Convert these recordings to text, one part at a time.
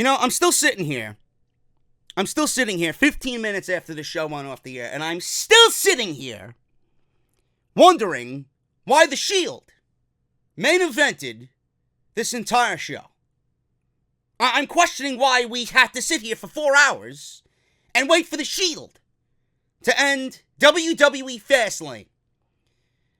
You know, I'm still sitting here 15 minutes after the show went off the air, and I'm still sitting here wondering why the Shield main evented this entire show. I'm questioning why we had to sit here for 4 hours and wait for the Shield to end WWE Fastlane.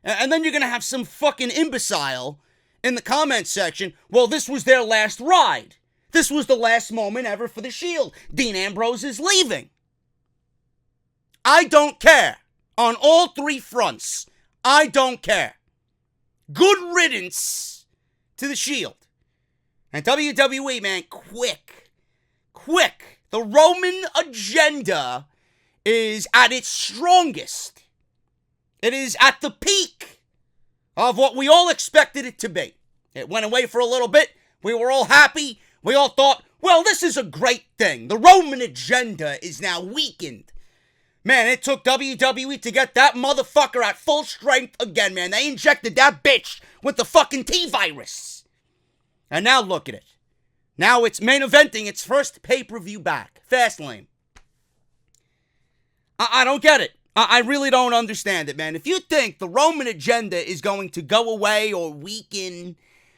And then you're going to have some fucking imbecile in the comments section, well, this was their last ride. This was the last moment ever for the Shield. Dean Ambrose is leaving. I don't care. On all three fronts, I don't care. Good riddance to the Shield. And WWE, man, quick. The Roman agenda is at its strongest. It is at the peak of what we all expected it to be. It went away for a little bit. We were all happy. We all thought, well, this is a great thing. The Roman agenda is now weakened. Man, it took WWE to get that motherfucker at full strength again, man. They injected that bitch with the fucking T-virus. And now look at it. Now it's main eventing its first pay-per-view back. Fastlane. I don't get it. I really don't understand it, man. If you think the Roman agenda is going to go away or weaken,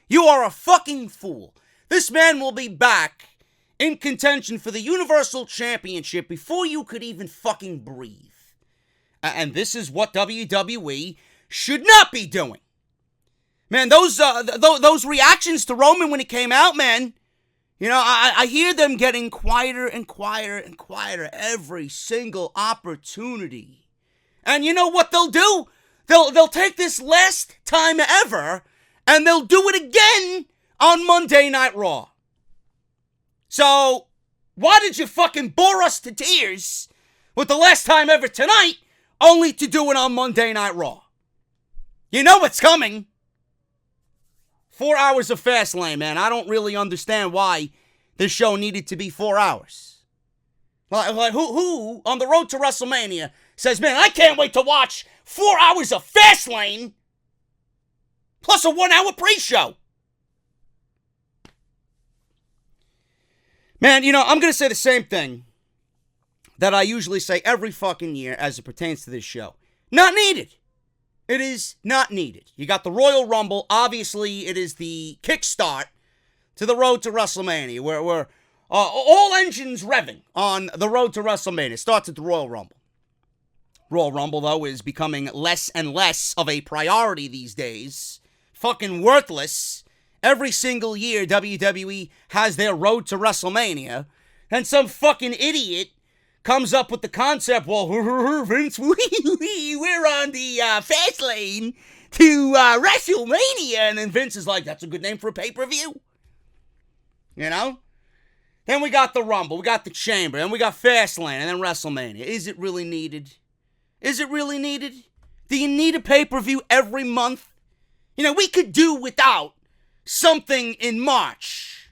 you are a fucking fool. This man will be back in contention for the Universal Championship before you could even fucking breathe. And this is what WWE should not be doing. Man, those reactions to Roman when he came out, man, you know, I hear them getting quieter and quieter every single opportunity. And you know what they'll do? They'll take this last time ever, and they'll do it again on Monday Night Raw. So, why did you fucking bore us to tears with the last time ever tonight, only to do it on Monday Night Raw? You know what's coming. 4 hours of Fastlane, man. I don't really understand why this show needed to be 4 hours. Like who on the road to WrestleMania says, man, I can't wait to watch 4 hours of Fastlane plus a 1 hour pre-show. Man, you know, I'm going to say the same thing that I usually say every fucking year as it pertains to this show. Not needed. It is not needed. You got the Royal Rumble. Obviously, it is the kickstart to the road to WrestleMania, where all engines revving on the road to WrestleMania. It starts at the Royal Rumble. Royal Rumble, though, is becoming less and less of a priority these days. Fucking worthless. Every single year, WWE has their road to WrestleMania, and some fucking idiot comes up with the concept, well, Vince, we're on the fast lane to WrestleMania, and then Vince is like, that's a good name for a pay-per-view. You know? Then we got the Rumble, we got the Chamber, and we got Fastlane, and then WrestleMania. Is it really needed? Is it really needed? Do you need a pay-per-view every month? You know, we could do without something in March.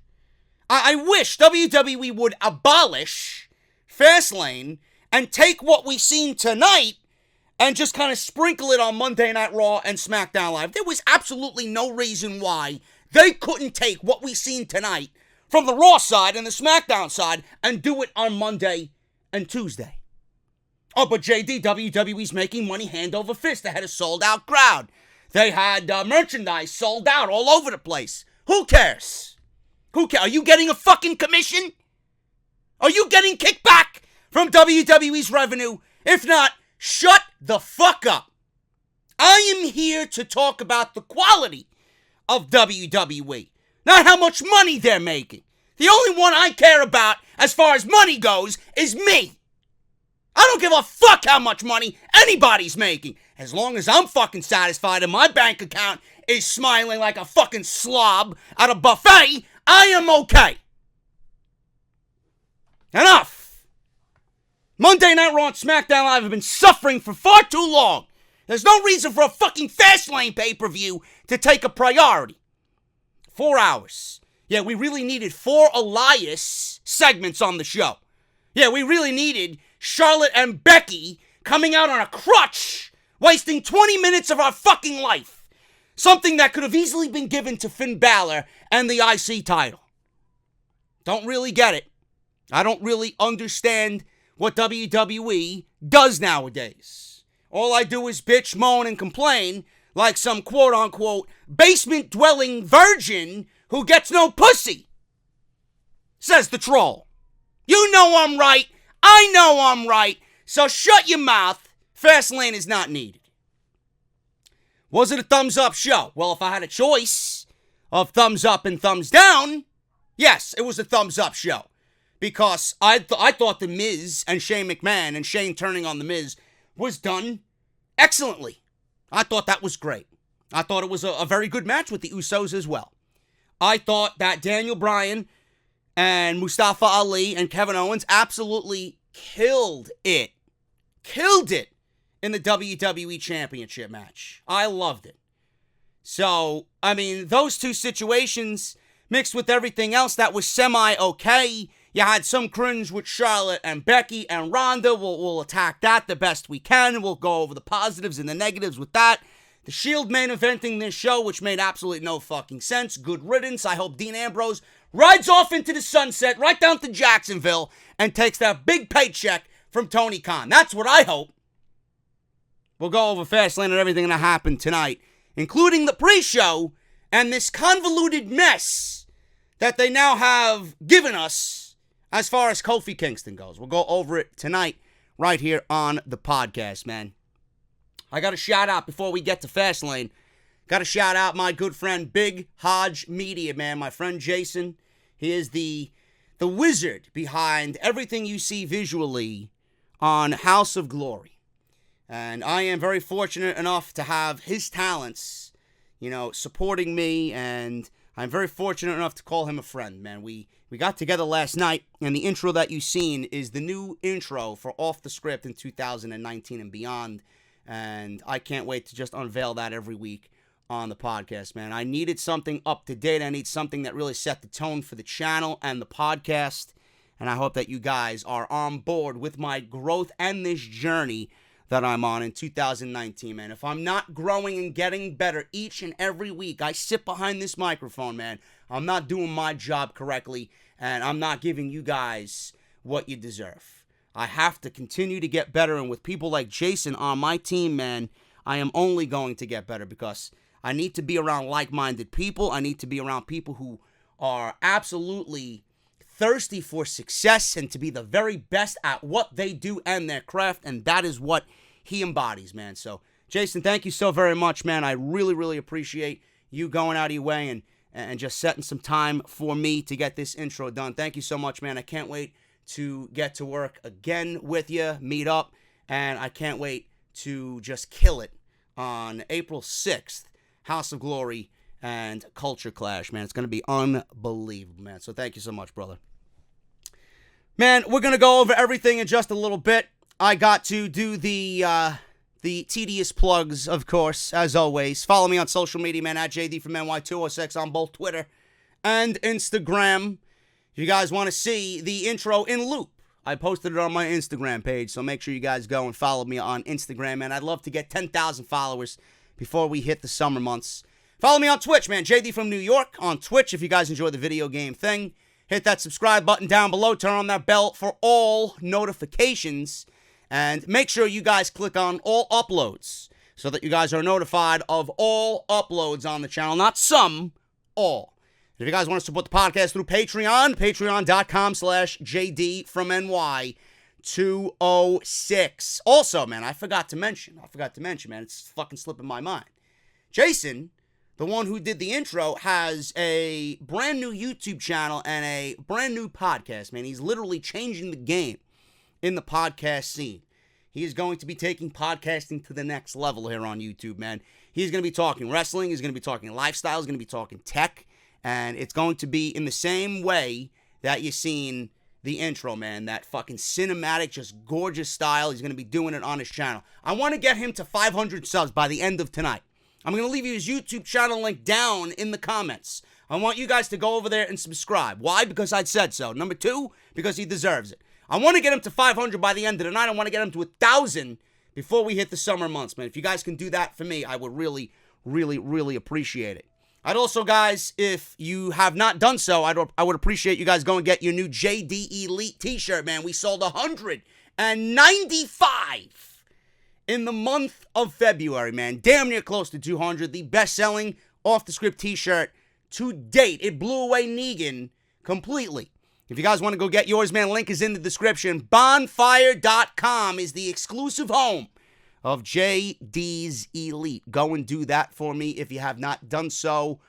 I wish WWE would abolish Fastlane and take what we've seen tonight and just kind of sprinkle it on Monday Night Raw and Smackdown Live. There was absolutely no reason why they couldn't take what we've seen tonight from the Raw side and the Smackdown side and do it on Monday and Tuesday. Oh, but JD, WWE's making money hand over fist. They had a sold-out crowd. They had merchandise sold out all over the place. Who cares? Who cares? Are you getting a fucking commission? Are you getting kickback from WWE's revenue? If not, shut the fuck up. I am here to talk about the quality of WWE, not how much money they're making. The only one I care about as far as money goes is me. I don't give a fuck how much money anybody's making. As long as I'm fucking satisfied and my bank account is smiling like a fucking slob at a buffet, I am okay. Enough. Monday Night Raw and SmackDown Live have been suffering for far too long. There's no reason for a fucking Fastlane pay-per-view to take a priority. 4 hours. Yeah, we really needed 4 Elias segments on the show. Yeah, we really needed Charlotte and Becky coming out on a crutch, wasting 20 minutes of our fucking life. Something that could have easily been given to Finn Balor and the IC title. Don't really get it. I don't really understand what WWE does nowadays. All I do is bitch, moan, and complain like some quote-unquote basement-dwelling virgin who gets no pussy. Says the troll. You know I'm right. I know I'm right. So shut your mouth. Fastlane is not needed. Was it a thumbs up show? Well, if I had a choice of thumbs up and thumbs down, yes, it was a thumbs up show. Because I thought The Miz and Shane McMahon and Shane turning on The Miz was done excellently. I thought that was great. I thought it was a very good match with the Usos as well. I thought that Daniel Bryan and Mustafa Ali and Kevin Owens absolutely killed it. Killed it in the WWE Championship match. I loved it. So, I mean, those two situations mixed with everything else that was semi-okay. You had some cringe with Charlotte and Becky and Ronda. We'll attack that the best we can. We'll go over the positives and the negatives with that. The Shield main eventing this show, which made absolutely no fucking sense. Good riddance. I hope Dean Ambrose rides off into the sunset, right down to Jacksonville, and takes that big paycheck from Tony Khan. That's what I hope. We'll go over Fastlane and everything that happened tonight, including the pre-show and this convoluted mess that they now have given us as far as Kofi Kingston goes. We'll go over it tonight right here on the podcast, man. I got a shout out before we get to Fastlane. Got to shout out my good friend Big Hodge Media, man. My friend Jason. He is the wizard behind everything you see visually on House of Glory. And I am very fortunate enough to have his talents, supporting me. And I'm very fortunate enough to call him a friend, man. We got together last night, and the intro that you've seen is the new intro for Off the Script in 2019 and beyond. And I can't wait to just unveil that every week on the podcast, man. I needed something up to date. I need something that really set the tone for the channel and the podcast. And I hope that you guys are on board with my growth and this journey that I'm on in 2019, man. If I'm not growing and getting better each and every week, I sit behind this microphone, man, I'm not doing my job correctly, and I'm not giving you guys what you deserve. I have to continue to get better, and with people like Jason on my team, man, I am only going to get better because I need to be around like-minded people. I need to be around people who are absolutely thirsty for success and to be the very best at what they do and their craft, and that is what he embodies, man. So, Jason, thank you so very much, man. I really, really appreciate you going out of your way and just setting some time for me to get this intro done. Thank you so much, man. I can't wait to get to work again with you, meet up, and I can't wait to just kill it on April 6th, House of Glory and Culture Clash, man. It's going to be unbelievable, man. So thank you so much, brother. Man, we're going to go over everything in just a little bit. I got to do the tedious plugs, of course, as always. Follow me on social media, man, at JD from NY206 on both Twitter and Instagram. If you guys want to see the intro in loop, I posted it on my Instagram page, so make sure you guys go and follow me on Instagram, man. I'd love to get 10,000 followers before we hit the summer months. Follow me on Twitch, man. JD from New York on Twitch if you guys enjoy the video game thing. Hit that subscribe button down below. Turn on that bell for all notifications. And make sure you guys click on all uploads so that you guys are notified of all uploads on the channel. Not some, all. If you guys want to support the podcast through Patreon, patreon.com/JD from NY206. Also, man, I forgot to mention, man, it's fucking slipping my mind. Jason, the one who did the intro, has a brand new YouTube channel and a brand new podcast, man. He's literally changing the game in the podcast scene. He is going to be taking podcasting to the next level here on YouTube, man. He's going to be talking wrestling. He's going to be talking lifestyle. He's going to be talking tech. And it's going to be in the same way that you've seen the intro, man. That fucking cinematic, just gorgeous style. He's going to be doing it on his channel. I want to get him to 500 subs by the end of tonight. I'm going to leave you his YouTube channel link down in the comments. I want you guys to go over there and subscribe. Why? Because I said so. Number two, because he deserves it. I want to get him to 500 by the end of the night. I want to get him to 1,000 before we hit the summer months, man. If you guys can do that for me, I would really, really, really appreciate it. I'd also, guys, if you have not done so, I would appreciate you guys going and get your new JD Elite t-shirt, man. We sold 195 in the month of February, man. Damn near close to 200. The best-selling off-the-script t-shirt to date. It blew away Negan completely. If you guys want to go get yours, man, link is in the description. Bonfire.com is the exclusive home of JD's Elite. Go and do that for me if you have not done so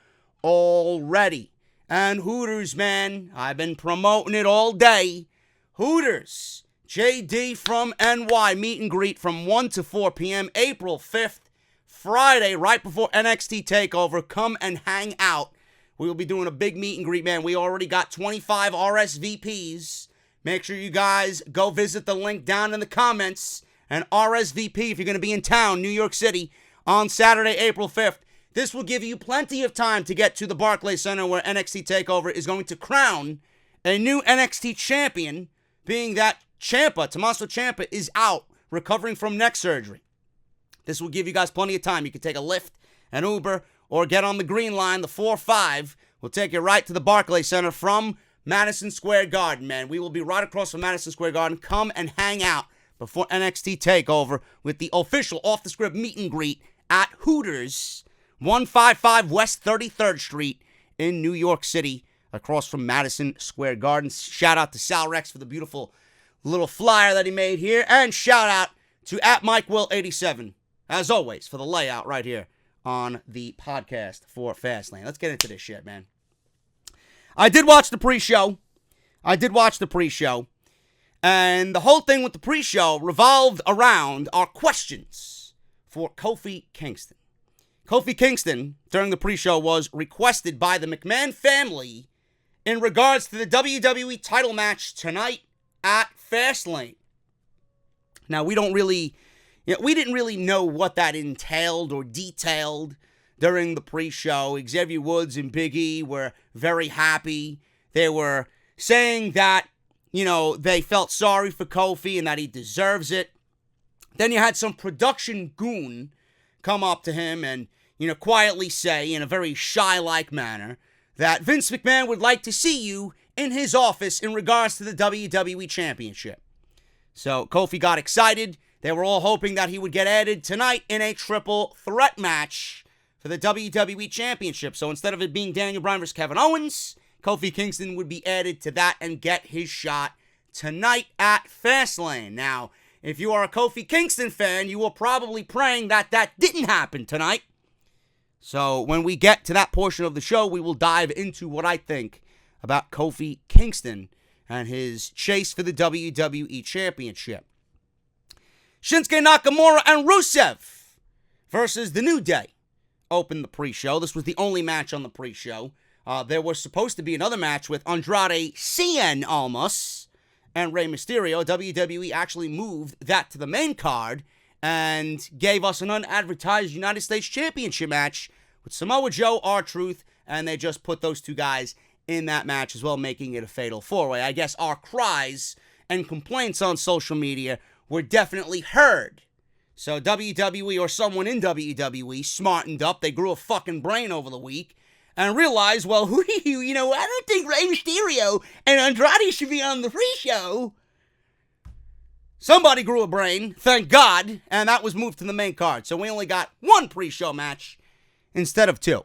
already. And Hooters, man, I've been promoting it all day. Hooters, JD from NY, meet and greet from 1 to 4 p.m., April 5th, Friday, right before NXT TakeOver. Come and hang out. We will be doing a big meet and greet, man. We already got 25 RSVPs. Make sure you guys go visit the link down in the comments and RSVP if you're going to be in town, New York City, on Saturday, April 5th. This will give you plenty of time to get to the Barclays Center where NXT TakeOver is going to crown a new NXT champion, being that Tommaso Ciampa, is out recovering from neck surgery. This will give you guys plenty of time. You can take a Lyft, an Uber, or get on the Green Line, the 4-5. We'll take you right to the Barclays Center from Madison Square Garden, man. We will be right across from Madison Square Garden. Come and hang out before NXT TakeOver with the official off-the-script meet and greet at Hooters, 155 West 33rd Street in New York City, across from Madison Square Garden. Shout out to Sal Rex for the beautiful little flyer that he made here. And shout out to @MikeWill87, as always, for the layout right here on the podcast for Fastlane. Let's get into this shit, man. I did watch the pre-show. And the whole thing with the pre-show revolved around our questions for Kofi Kingston. Kofi Kingston, during the pre-show, was requested by the McMahon family in regards to the WWE title match tonight at Fastlane. Now, we didn't really know what that entailed or detailed during the pre-show. Xavier Woods and Big E were very happy. They were saying that, they felt sorry for Kofi and that he deserves it. Then you had some production goon come up to him and, quietly say in a very shy-like manner that Vince McMahon would like to see you in his office in regards to the WWE Championship. So Kofi got excited. They were all hoping that he would get added tonight in a triple threat match for the WWE Championship. So instead of it being Daniel Bryan versus Kevin Owens, Kofi Kingston would be added to that and get his shot tonight at Fastlane. Now, if you are a Kofi Kingston fan, you were probably praying that didn't happen tonight. So when we get to that portion of the show, we will dive into what I think about Kofi Kingston and his chase for the WWE Championship. Shinsuke Nakamura and Rusev versus The New Day opened the pre-show. This was the only match on the pre-show. There was supposed to be another match with Andrade Cien Almas and Rey Mysterio. WWE actually moved that to the main card and gave us an unadvertised United States Championship match with Samoa Joe, R-Truth, and they just put those two guys in that match as well, making it a fatal four-way. I guess our cries and complaints on social media were definitely heard. So WWE, or someone in WWE, smartened up. They grew a fucking brain over the week and realized, well, I don't think Rey Mysterio and Andrade should be on the pre-show. Somebody grew a brain, thank God, and that was moved to the main card. So we only got one pre-show match instead of two.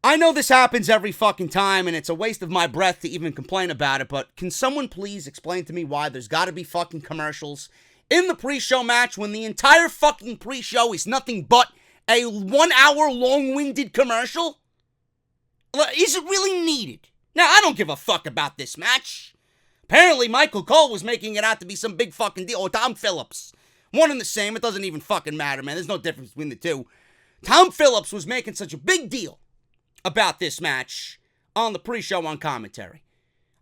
I know this happens every fucking time, and it's a waste of my breath to even complain about it, but can someone please explain to me why there's got to be fucking commercials in the pre-show match when the entire fucking pre-show is nothing but a 1 hour long-winded commercial? Is it really needed? Now, I don't give a fuck about this match. Apparently, Michael Cole was making it out to be some big fucking deal. Or Tom Phillips. One and the same. It doesn't even fucking matter, man. There's no difference between the two. Tom Phillips was making such a big deal about this match on the pre-show on commentary.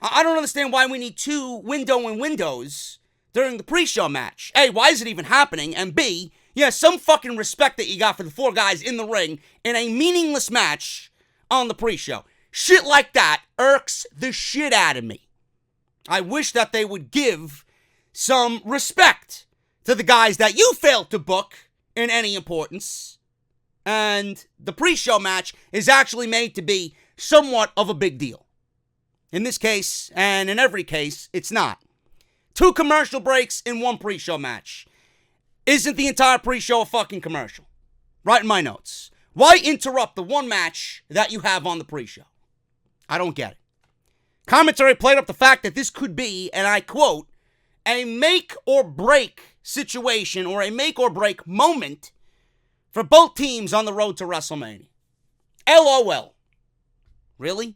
I don't understand why we need two windows during the pre-show match. A, why is it even happening? And B, some fucking respect that you got for the four guys in the ring in a meaningless match on the pre-show. Shit like that irks the shit out of me. I wish that they would give some respect to the guys that you failed to book in any importance And the pre-show match is actually made to be somewhat of a big deal. In this case, and in every case, it's not. 2 commercial breaks in 1 pre-show match. Isn't the entire pre-show a fucking commercial? Write in my notes. Why interrupt the 1 match that you have on the pre-show? I don't get it. Commentary played up the fact that this could be, and I quote, a make or break situation or a make or break moment for both teams on the road to WrestleMania. LOL. Really?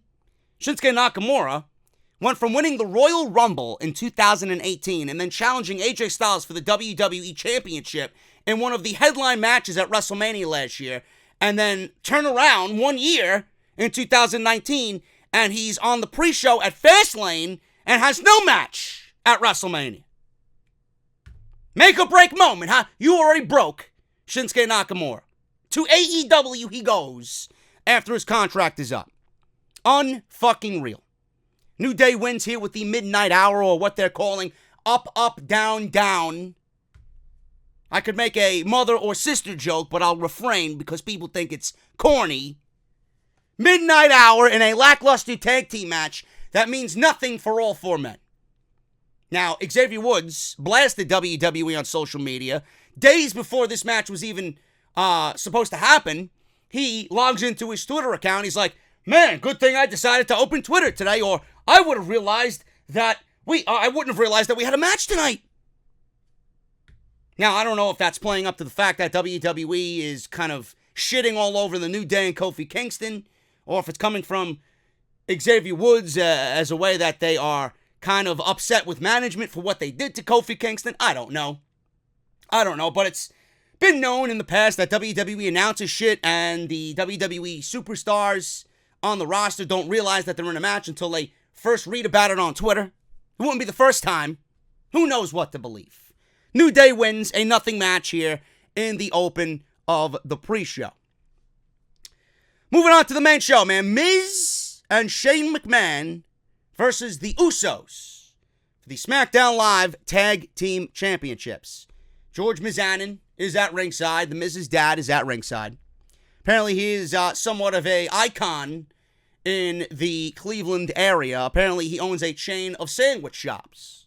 Shinsuke Nakamura went from winning the Royal Rumble in 2018 and then challenging AJ Styles for the WWE Championship in one of the headline matches at WrestleMania last year, and then turn around 1 year in 2019 and he's on the pre-show at Fastlane and has no match at WrestleMania. Make or break moment, huh? You already broke Shinsuke Nakamura. To AEW he goes after his contract is up. Unfucking real. New Day wins here with the midnight hour, or what they're calling up, up, down, down. I could make a mother or sister joke, but I'll refrain because people think it's corny. Midnight hour in a lackluster tag team match that means nothing for all 4 men. Now, Xavier Woods blasted WWE on social media. Days before this match was even supposed to happen, he logs into his Twitter account. He's like, man, good thing I decided to open Twitter today, or I would have realized that I wouldn't have realized that we had a match tonight. Now, I don't know if that's playing up to the fact that WWE is kind of shitting all over the New Day and Kofi Kingston, or if it's coming from Xavier Woods as a way that they are kind of upset with management for what they did to Kofi Kingston. I don't know, but it's been known in the past that WWE announces shit and the WWE superstars on the roster don't realize that they're in a match until they first read about it on Twitter. It wouldn't be the first time. Who knows what to believe? New Day wins a nothing match here in the open of the pre-show. Moving on to the main show, man. Miz and Shane McMahon versus the Usos for the Smackdown Live Tag Team Championships. George Mizanin is at ringside. The Miz's dad is at ringside. Apparently he is somewhat of an icon in the Cleveland area. Apparently he owns a chain of sandwich shops.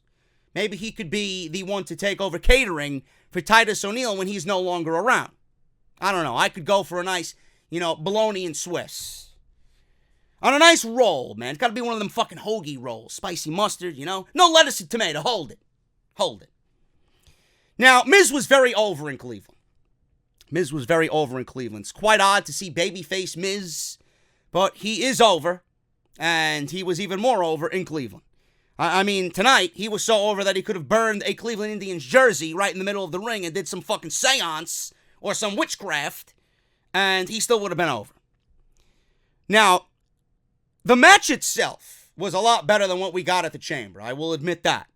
Maybe he could be the one to take over catering for Titus O'Neil when he's no longer around. I don't know. I could go for a nice, bologna and Swiss. On a nice roll, man. It's got to be one of them fucking hoagie rolls. Spicy mustard, No lettuce and tomato. Hold it. Now, Miz was very over in Cleveland. It's quite odd to see babyface Miz, but he is over, and he was even more over in Cleveland. I mean, tonight, he was so over that he could have burned a Cleveland Indians jersey right in the middle of the ring and did some fucking seance or some witchcraft, and he still would have been over. Now, the match itself was a lot better than what we got at the Chamber. I will admit that.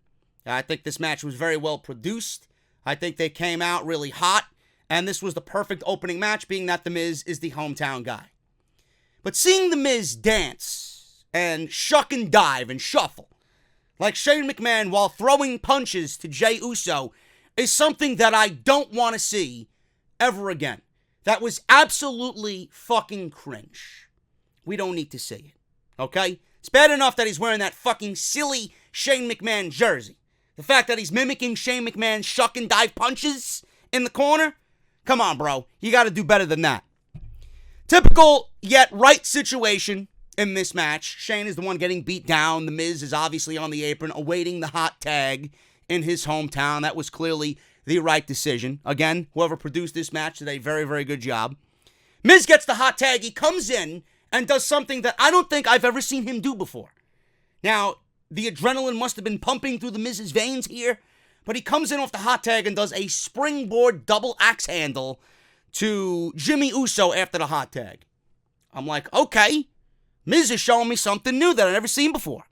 I think this match was very well produced. I think they came out really hot, and this was the perfect opening match, being that The Miz is the hometown guy. But seeing The Miz dance and shuck and dive and shuffle like Shane McMahon while throwing punches to Jey Uso is something that I don't want to see ever again. That was absolutely fucking cringe. We don't need to see it, okay? It's bad enough that he's wearing that fucking silly Shane McMahon jersey. The fact that he's mimicking Shane McMahon's shuck and dive punches in the corner? Come on, bro. You got to do better than that. Typical yet right situation in this match. Shane is the one getting beat down. The Miz is obviously on the apron awaiting the hot tag in his hometown. That was clearly the right decision. Again, whoever produced this match did a very, very good job. Miz gets the hot tag. He comes in and does something that I don't think I've ever seen him do before. Now, the adrenaline must have been pumping through the Miz's veins here, but he comes in off the hot tag and does a springboard double axe handle to Jimmy Uso after the hot tag. I'm like, okay, Miz is showing me something new that I've never seen before.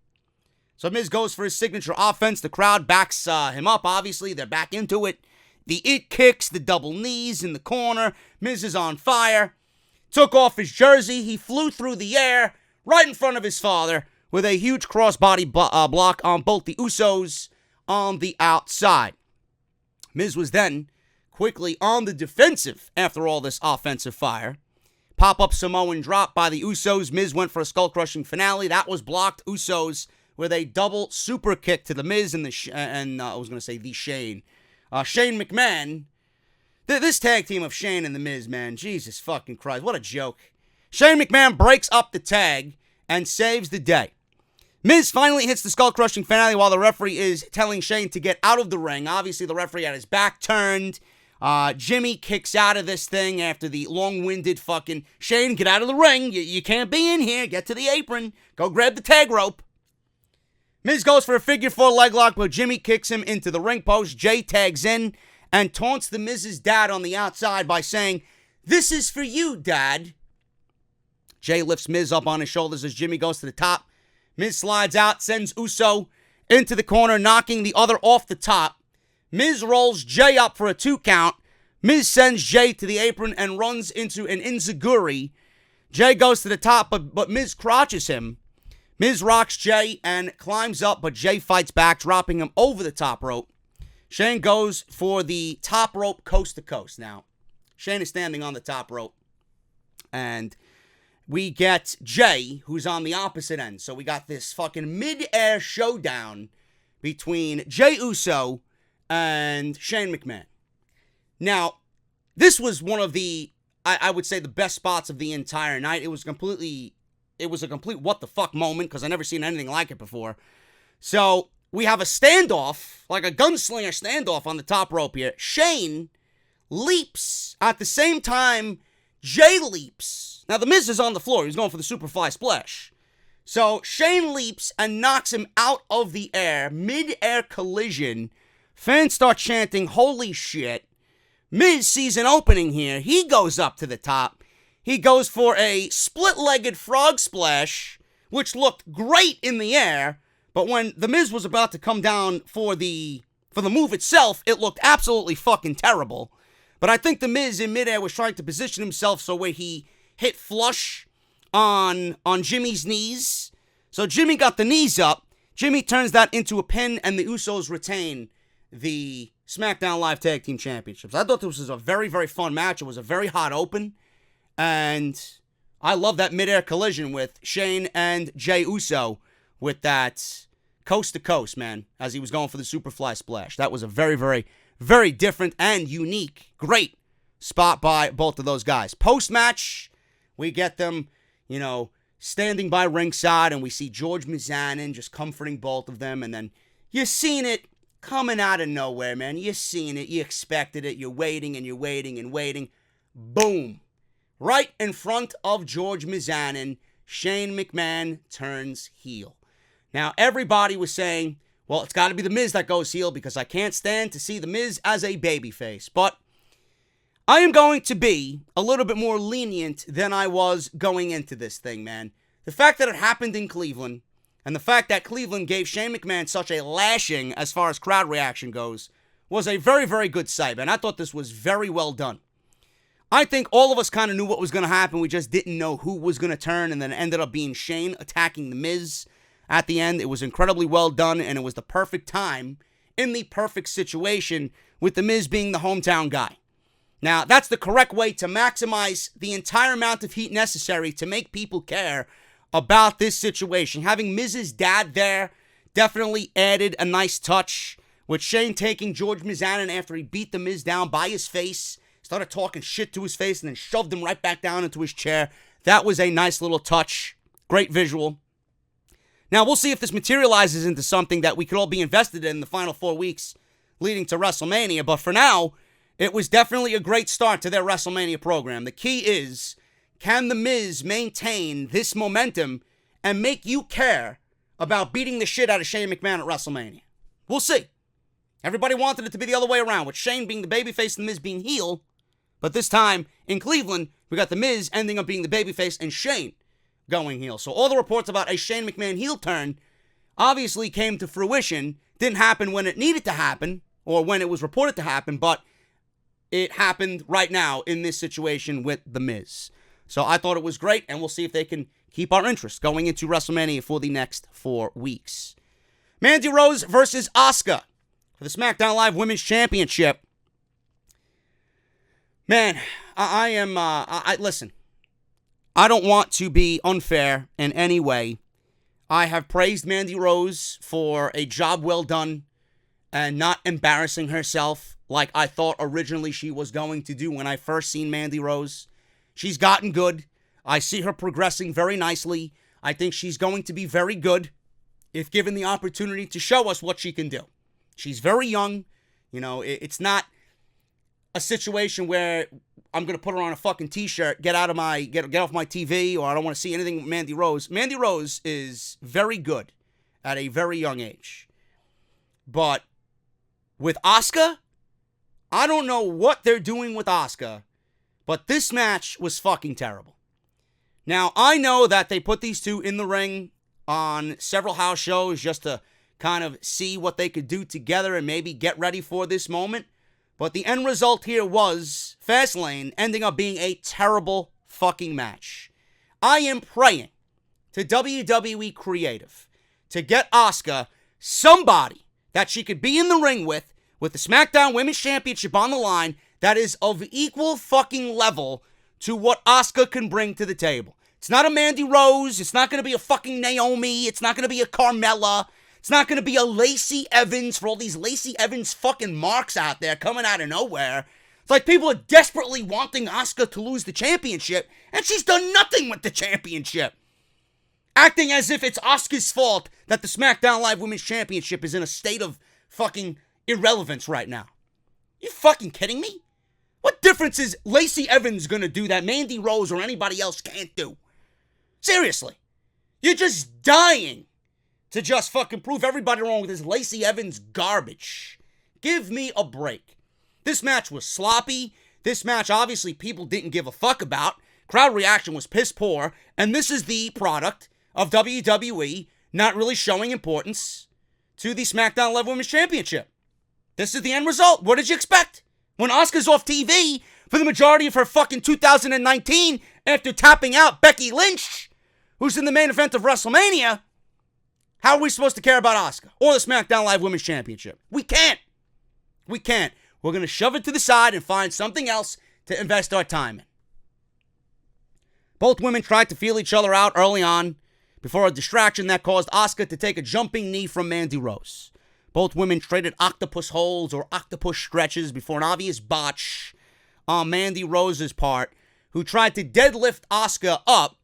So Miz goes for his signature offense. The crowd backs him up, obviously. They're back into it. The it kicks, the double knees in the corner. Miz is on fire. Took off his jersey. He flew through the air right in front of his father with a huge crossbody block on both the Usos on the outside. Miz was then quickly on the defensive after all this offensive fire. Pop-up Samoan drop by the Usos. Miz went for a skull-crushing finale. That was blocked. Usos with a double super kick to the Miz and I was going to say the Shane. Shane McMahon. This tag team of Shane and the Miz, man. Jesus fucking Christ. What a joke. Shane McMahon breaks up the tag and saves the day. Miz finally hits the skull-crushing finale while the referee is telling Shane to get out of the ring. Obviously, the referee had his back turned. Jimmy kicks out of this thing after the long-winded fucking, Shane, get out of the ring. You can't be in here. Get to the apron. Go grab the tag rope. Miz goes for a figure four leg lock, but Jimmy kicks him into the ring post. Jay tags in and taunts the Miz's dad on the outside by saying, "This is for you, Dad." Jay lifts Miz up on his shoulders as Jimmy goes to the top. Miz slides out, sends Uso into the corner, knocking the other off the top. Miz rolls Jay up for a 2 count. Miz sends Jay to the apron and runs into an enziguri. Jay goes to the top, but Miz crotches him. Miz rocks Jay and climbs up, but Jay fights back, dropping him over the top rope. Shane goes for the top rope coast to coast. Now, Shane is standing on the top rope, and we get Jay, who's on the opposite end. So we got this fucking mid-air showdown between Jay Uso and Shane McMahon. Now, this was one of the, I would say, the best spots of the entire night. It was a complete what the fuck moment, because I've never seen anything like it before. So we have a standoff, like a gunslinger standoff on the top rope here. Shane leaps at the same time Jay leaps. Now, the Miz is on the floor. He's going for the Superfly Splash. So Shane leaps and knocks him out of the air. Mid-air collision. Fans start chanting, "Holy shit." Miz sees an opening here. He goes up to the top. He goes for a split-legged frog splash, which looked great in the air. But when the Miz was about to come down for the move itself, it looked absolutely fucking terrible. But I think the Miz in midair was trying to position himself so where he hit flush on Jimmy's knees. So Jimmy got the knees up. Jimmy turns that into a pin, and the Usos retain the SmackDown Live Tag Team Championships. I thought this was a very, very fun match. It was a very hot open. And I love that midair collision with Shane and Jey Uso with that coast to coast, man, as he was going for the Superfly Splash. That was a very, very, very different and unique, great spot by both of those guys. Post-match, we get them, standing by ringside, and we see George Mizanin just comforting both of them, and then you seen it coming out of nowhere, man. You seen it. You expected it. You're waiting and you're waiting and waiting. Boom. Right in front of George Mizanin, Shane McMahon turns heel. Now, everybody was saying, well, it's got to be The Miz that goes heel because I can't stand to see The Miz as a babyface. But I am going to be a little bit more lenient than I was going into this thing, man. The fact that it happened in Cleveland, and the fact that Cleveland gave Shane McMahon such a lashing as far as crowd reaction goes, was a very, very good sight, man. I thought this was very well done. I think all of us kind of knew what was going to happen. We just didn't know who was going to turn, and then it ended up being Shane attacking The Miz at the end. It was incredibly well done, and it was the perfect time in the perfect situation with The Miz being the hometown guy. Now, that's the correct way to maximize the entire amount of heat necessary to make people care about this situation. Having Miz's dad there definitely added a nice touch, with Shane taking George Mizanin after he beat The Miz down by his face, started talking shit to his face, and then shoved him right back down into his chair. That was a nice little touch. Great visual. Now, we'll see if this materializes into something that we could all be invested in the final 4 weeks leading to WrestleMania. But for now, it was definitely a great start to their WrestleMania program. The key is, can The Miz maintain this momentum and make you care about beating the shit out of Shane McMahon at WrestleMania? We'll see. Everybody wanted it to be the other way around, with Shane being the babyface and The Miz being heel. But this time, in Cleveland, we got The Miz ending up being the babyface and Shane going heel. So all the reports about a Shane McMahon heel turn obviously came to fruition. Didn't happen when it needed to happen, or when it was reported to happen, but it happened right now in this situation with The Miz. So I thought it was great, and we'll see if they can keep our interest going into WrestleMania for the next 4 weeks. Mandy Rose versus Asuka for the SmackDown Live Women's Championship. Man, listen, I don't want to be unfair in any way. I have praised Mandy Rose for a job well done and not embarrassing herself like I thought originally she was going to do when I first seen Mandy Rose. She's gotten good. I see her progressing very nicely. I think she's going to be very good if given the opportunity to show us what she can do. She's very young. It's not a situation where I'm going to put her on a fucking t-shirt, get off my TV, or I don't want to see anything with Mandy Rose. Mandy Rose is very good at a very young age. But with Asuka, I don't know what they're doing with Asuka, but this match was fucking terrible. Now, I know that they put these two in the ring on several house shows just to kind of see what they could do together and maybe get ready for this moment. But the end result here was Fastlane ending up being a terrible fucking match. I am praying to WWE Creative to get Asuka somebody that she could be in the ring with the Smackdown Women's Championship on the line that is of equal fucking level to what Asuka can bring to the table. It's not a Mandy Rose. It's not going to be a fucking Naomi. It's not going to be a Carmella. It's not going to be a Lacey Evans for all these Lacey Evans fucking marks out there coming out of nowhere. It's like people are desperately wanting Asuka to lose the championship, and she's done nothing with the championship. Acting as if it's Asuka's fault that the SmackDown Live Women's Championship is in a state of fucking irrelevance right now. You fucking kidding me? What difference is Lacey Evans gonna do that Mandy Rose or anybody else can't do? Seriously. You're just dying to just fucking prove everybody wrong with this Lacey Evans garbage. Give me a break. This match was sloppy. This match, obviously, people didn't give a fuck about. Crowd reaction was piss poor. And this is the product of WWE not really showing importance to the SmackDown Live Women's Championship. This is the end result. What did you expect? When Asuka's off TV for the majority of her fucking 2019 after tapping out Becky Lynch, who's in the main event of WrestleMania, how are we supposed to care about Asuka or the SmackDown Live Women's Championship? We can't. We can't. We're going to shove it to the side and find something else to invest our time in. Both women tried to feel each other out early on before a distraction that caused Asuka to take a jumping knee from Mandy Rose. Both women traded octopus holds or octopus stretches before an obvious botch on Mandy Rose's part, who tried to deadlift Asuka up.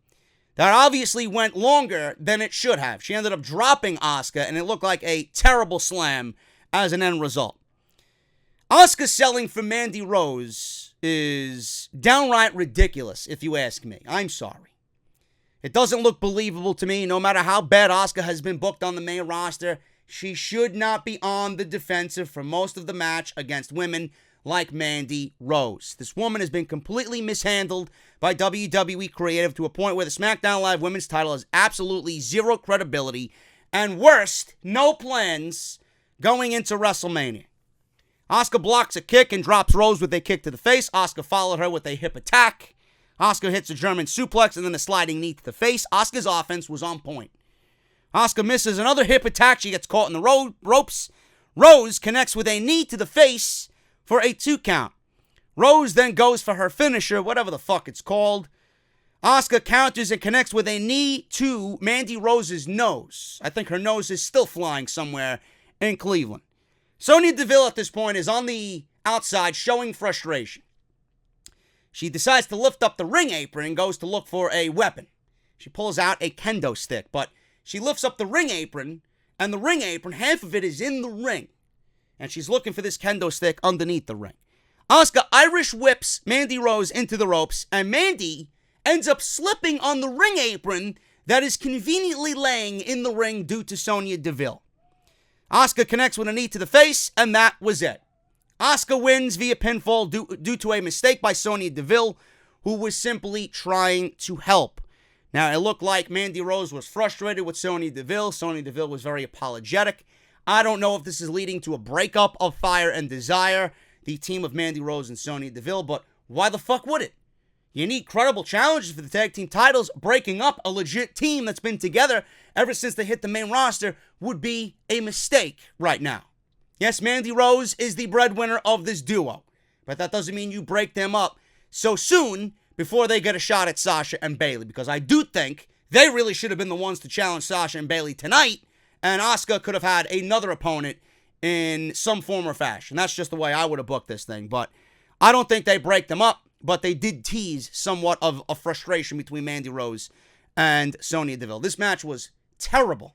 That obviously went longer than it should have. She ended up dropping Asuka, and it looked like a terrible slam as an end result. Asuka selling for Mandy Rose is downright ridiculous, if you ask me. I'm sorry. It doesn't look believable to me. No matter how bad Asuka has been booked on the main roster, she should not be on the defensive for most of the match against women like Mandy Rose. This woman has been completely mishandled by WWE Creative to a point where the SmackDown Live Women's title has absolutely zero credibility, and worst, no plans going into WrestleMania. Asuka blocks a kick and drops Rose with a kick to the face. Asuka followed her with a hip attack. Asuka hits a German suplex and then a sliding knee to the face. Asuka's offense was on point. Asuka misses another hip attack. She gets caught in the ropes. Rose connects with a knee to the face for a 2 count. Rose then goes for her finisher, whatever the fuck it's called. Asuka counters and connects with a knee to Mandy Rose's nose. I think her nose is still flying somewhere in Cleveland. Sonya Deville at this point is on the outside showing frustration. She decides to lift up the ring apron and goes to look for a weapon. She pulls out a kendo stick, but she lifts up the ring apron, and the ring apron, half of it is in the ring. And she's looking for this kendo stick underneath the ring. Asuka Irish whips Mandy Rose into the ropes, and Mandy ends up slipping on the ring apron that is conveniently laying in the ring due to Sonya Deville. Asuka connects with a knee to the face, and that was it. Asuka wins via pinfall due to a mistake by Sonya Deville, who was simply trying to help. Now, it looked like Mandy Rose was frustrated with Sonya Deville. Sonya Deville was very apologetic. I don't know if this is leading to a breakup of Fire and Desire, the team of Mandy Rose and Sonya Deville, but why the fuck would it? You need credible challenges for the tag team titles. Breaking up a legit team that's been together ever since they hit the main roster would be a mistake right now. Yes, Mandy Rose is the breadwinner of this duo, But that doesn't mean you break them up so soon before they get a shot at Sasha and Bayley. Because I do think they really should have been the ones to challenge Sasha and Bayley tonight. And Asuka could have had another opponent in some form or fashion. That's just the way I would have booked this thing. But I don't think they break them up. But they did tease somewhat of a frustration between Mandy Rose and Sonya Deville. This match was terrible.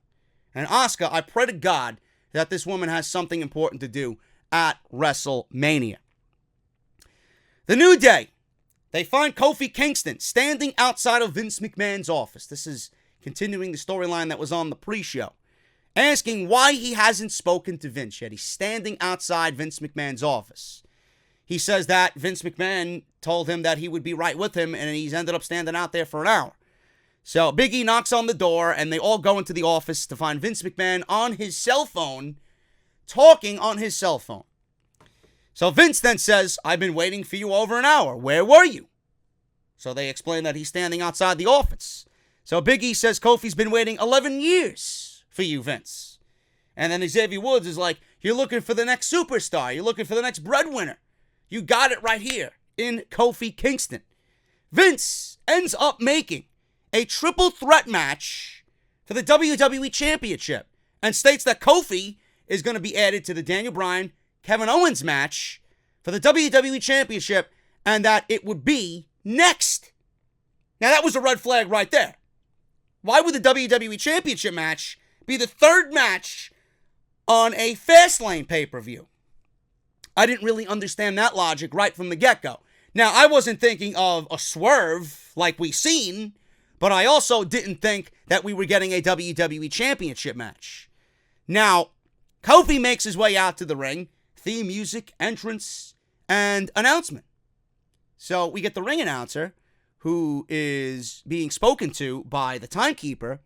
And Asuka, I pray to God that this woman has something important to do at WrestleMania. The New Day. They find Kofi Kingston standing outside of Vince McMahon's office. This is continuing the storyline that was on the pre-show. Asking why he hasn't spoken to Vince yet. He's standing outside Vince McMahon's office. He says that Vince McMahon told him that he would be right with him, and he's ended up standing out there for an hour. So Big E knocks on the door, and they all go into the office to find Vince McMahon on his cell phone, talking on his cell phone. So Vince then says, I've been waiting for you over an hour. Where were you? So they explain that he's standing outside the office. So Big E says, Kofi's been waiting 11 years for you, Vince. And then Xavier Woods is like, you're looking for the next superstar. You're looking for the next breadwinner. You got it right here in Kofi Kingston. Vince ends up making a triple threat match for the WWE Championship and states that Kofi is going to be added to the Daniel Bryan, Kevin Owens match for the WWE Championship and that it would be next. Now that was a red flag right there. Why would the WWE Championship match be the third match on a Fastlane pay-per-view? I didn't really understand that logic right from the get-go. Now, I wasn't thinking of a swerve like we've seen, but I also didn't think that we were getting a WWE Championship match. Now, Kofi makes his way out to the ring, theme music, entrance, and announcement. So we get the ring announcer, who is being spoken to by the timekeeper,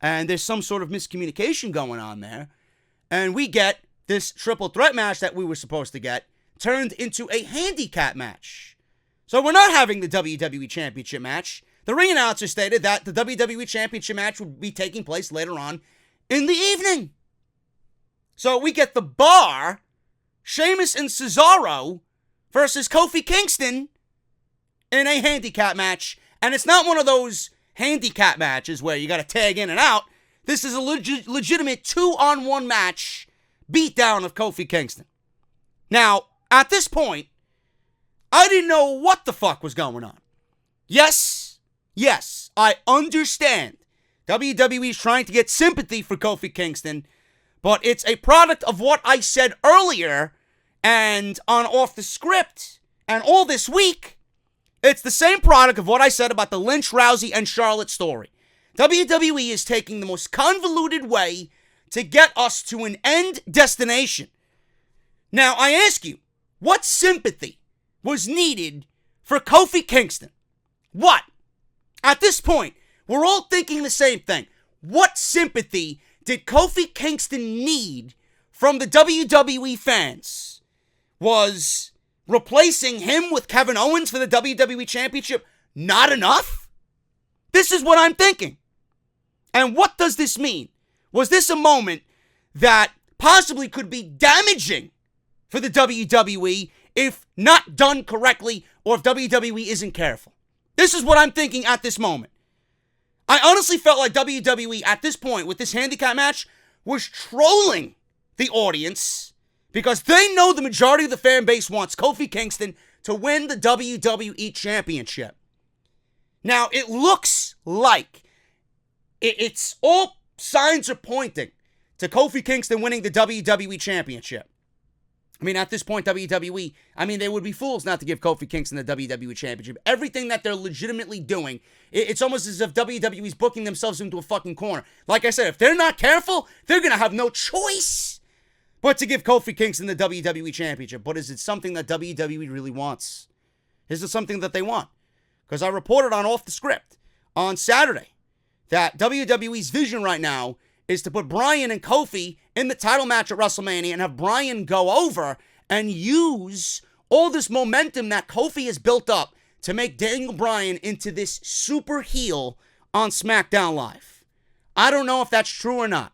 and there's some sort of miscommunication going on there, and we get this triple threat match that we were supposed to get turned into a handicap match. So we're not having the WWE Championship match. The ring announcer stated that the WWE Championship match would be taking place later on in the evening. So we get the Bar, Sheamus and Cesaro versus Kofi Kingston in a handicap match. And it's not one of those handicap matches where you got to tag in and out. This is a legitimate 2-on-1 match beatdown of Kofi Kingston. Now, at this point, I didn't know what the fuck was going on. Yes, I understand WWE is trying to get sympathy for Kofi Kingston, but it's a product of what I said earlier and on Off the Script and all this week. It's the same product of what I said about the Lynch, Rousey, and Charlotte story. WWE is taking the most convoluted way to get us to an end destination. Now, I ask you, what sympathy was needed for Kofi Kingston? What? At this point, we're all thinking the same thing. What sympathy did Kofi Kingston need from the WWE fans? Was replacing him with Kevin Owens for the WWE Championship not enough? This is what I'm thinking. And what does this mean? Was this a moment that possibly could be damaging for the WWE if not done correctly or if WWE isn't careful? This is what I'm thinking at this moment. I honestly felt like WWE at this point with this handicap match was trolling the audience because they know the majority of the fan base wants Kofi Kingston to win the WWE Championship. Now, it looks like it's all signs are pointing to Kofi Kingston winning the WWE Championship. I mean, at this point, WWE, they would be fools not to give Kofi Kingston the WWE Championship. Everything that they're legitimately doing, it's almost as if WWE's booking themselves into a fucking corner. Like I said, if they're not careful, they're going to have no choice but to give Kofi Kingston the WWE Championship. But is it something that WWE really wants? Is it something that they want? Because I reported on Off the Script on Saturday that WWE's vision right now is to put Bryan and Kofi in the title match at WrestleMania and have Bryan go over and use all this momentum that Kofi has built up to make Daniel Bryan into this super heel on Smackdown Live. I don't know if that's true or not.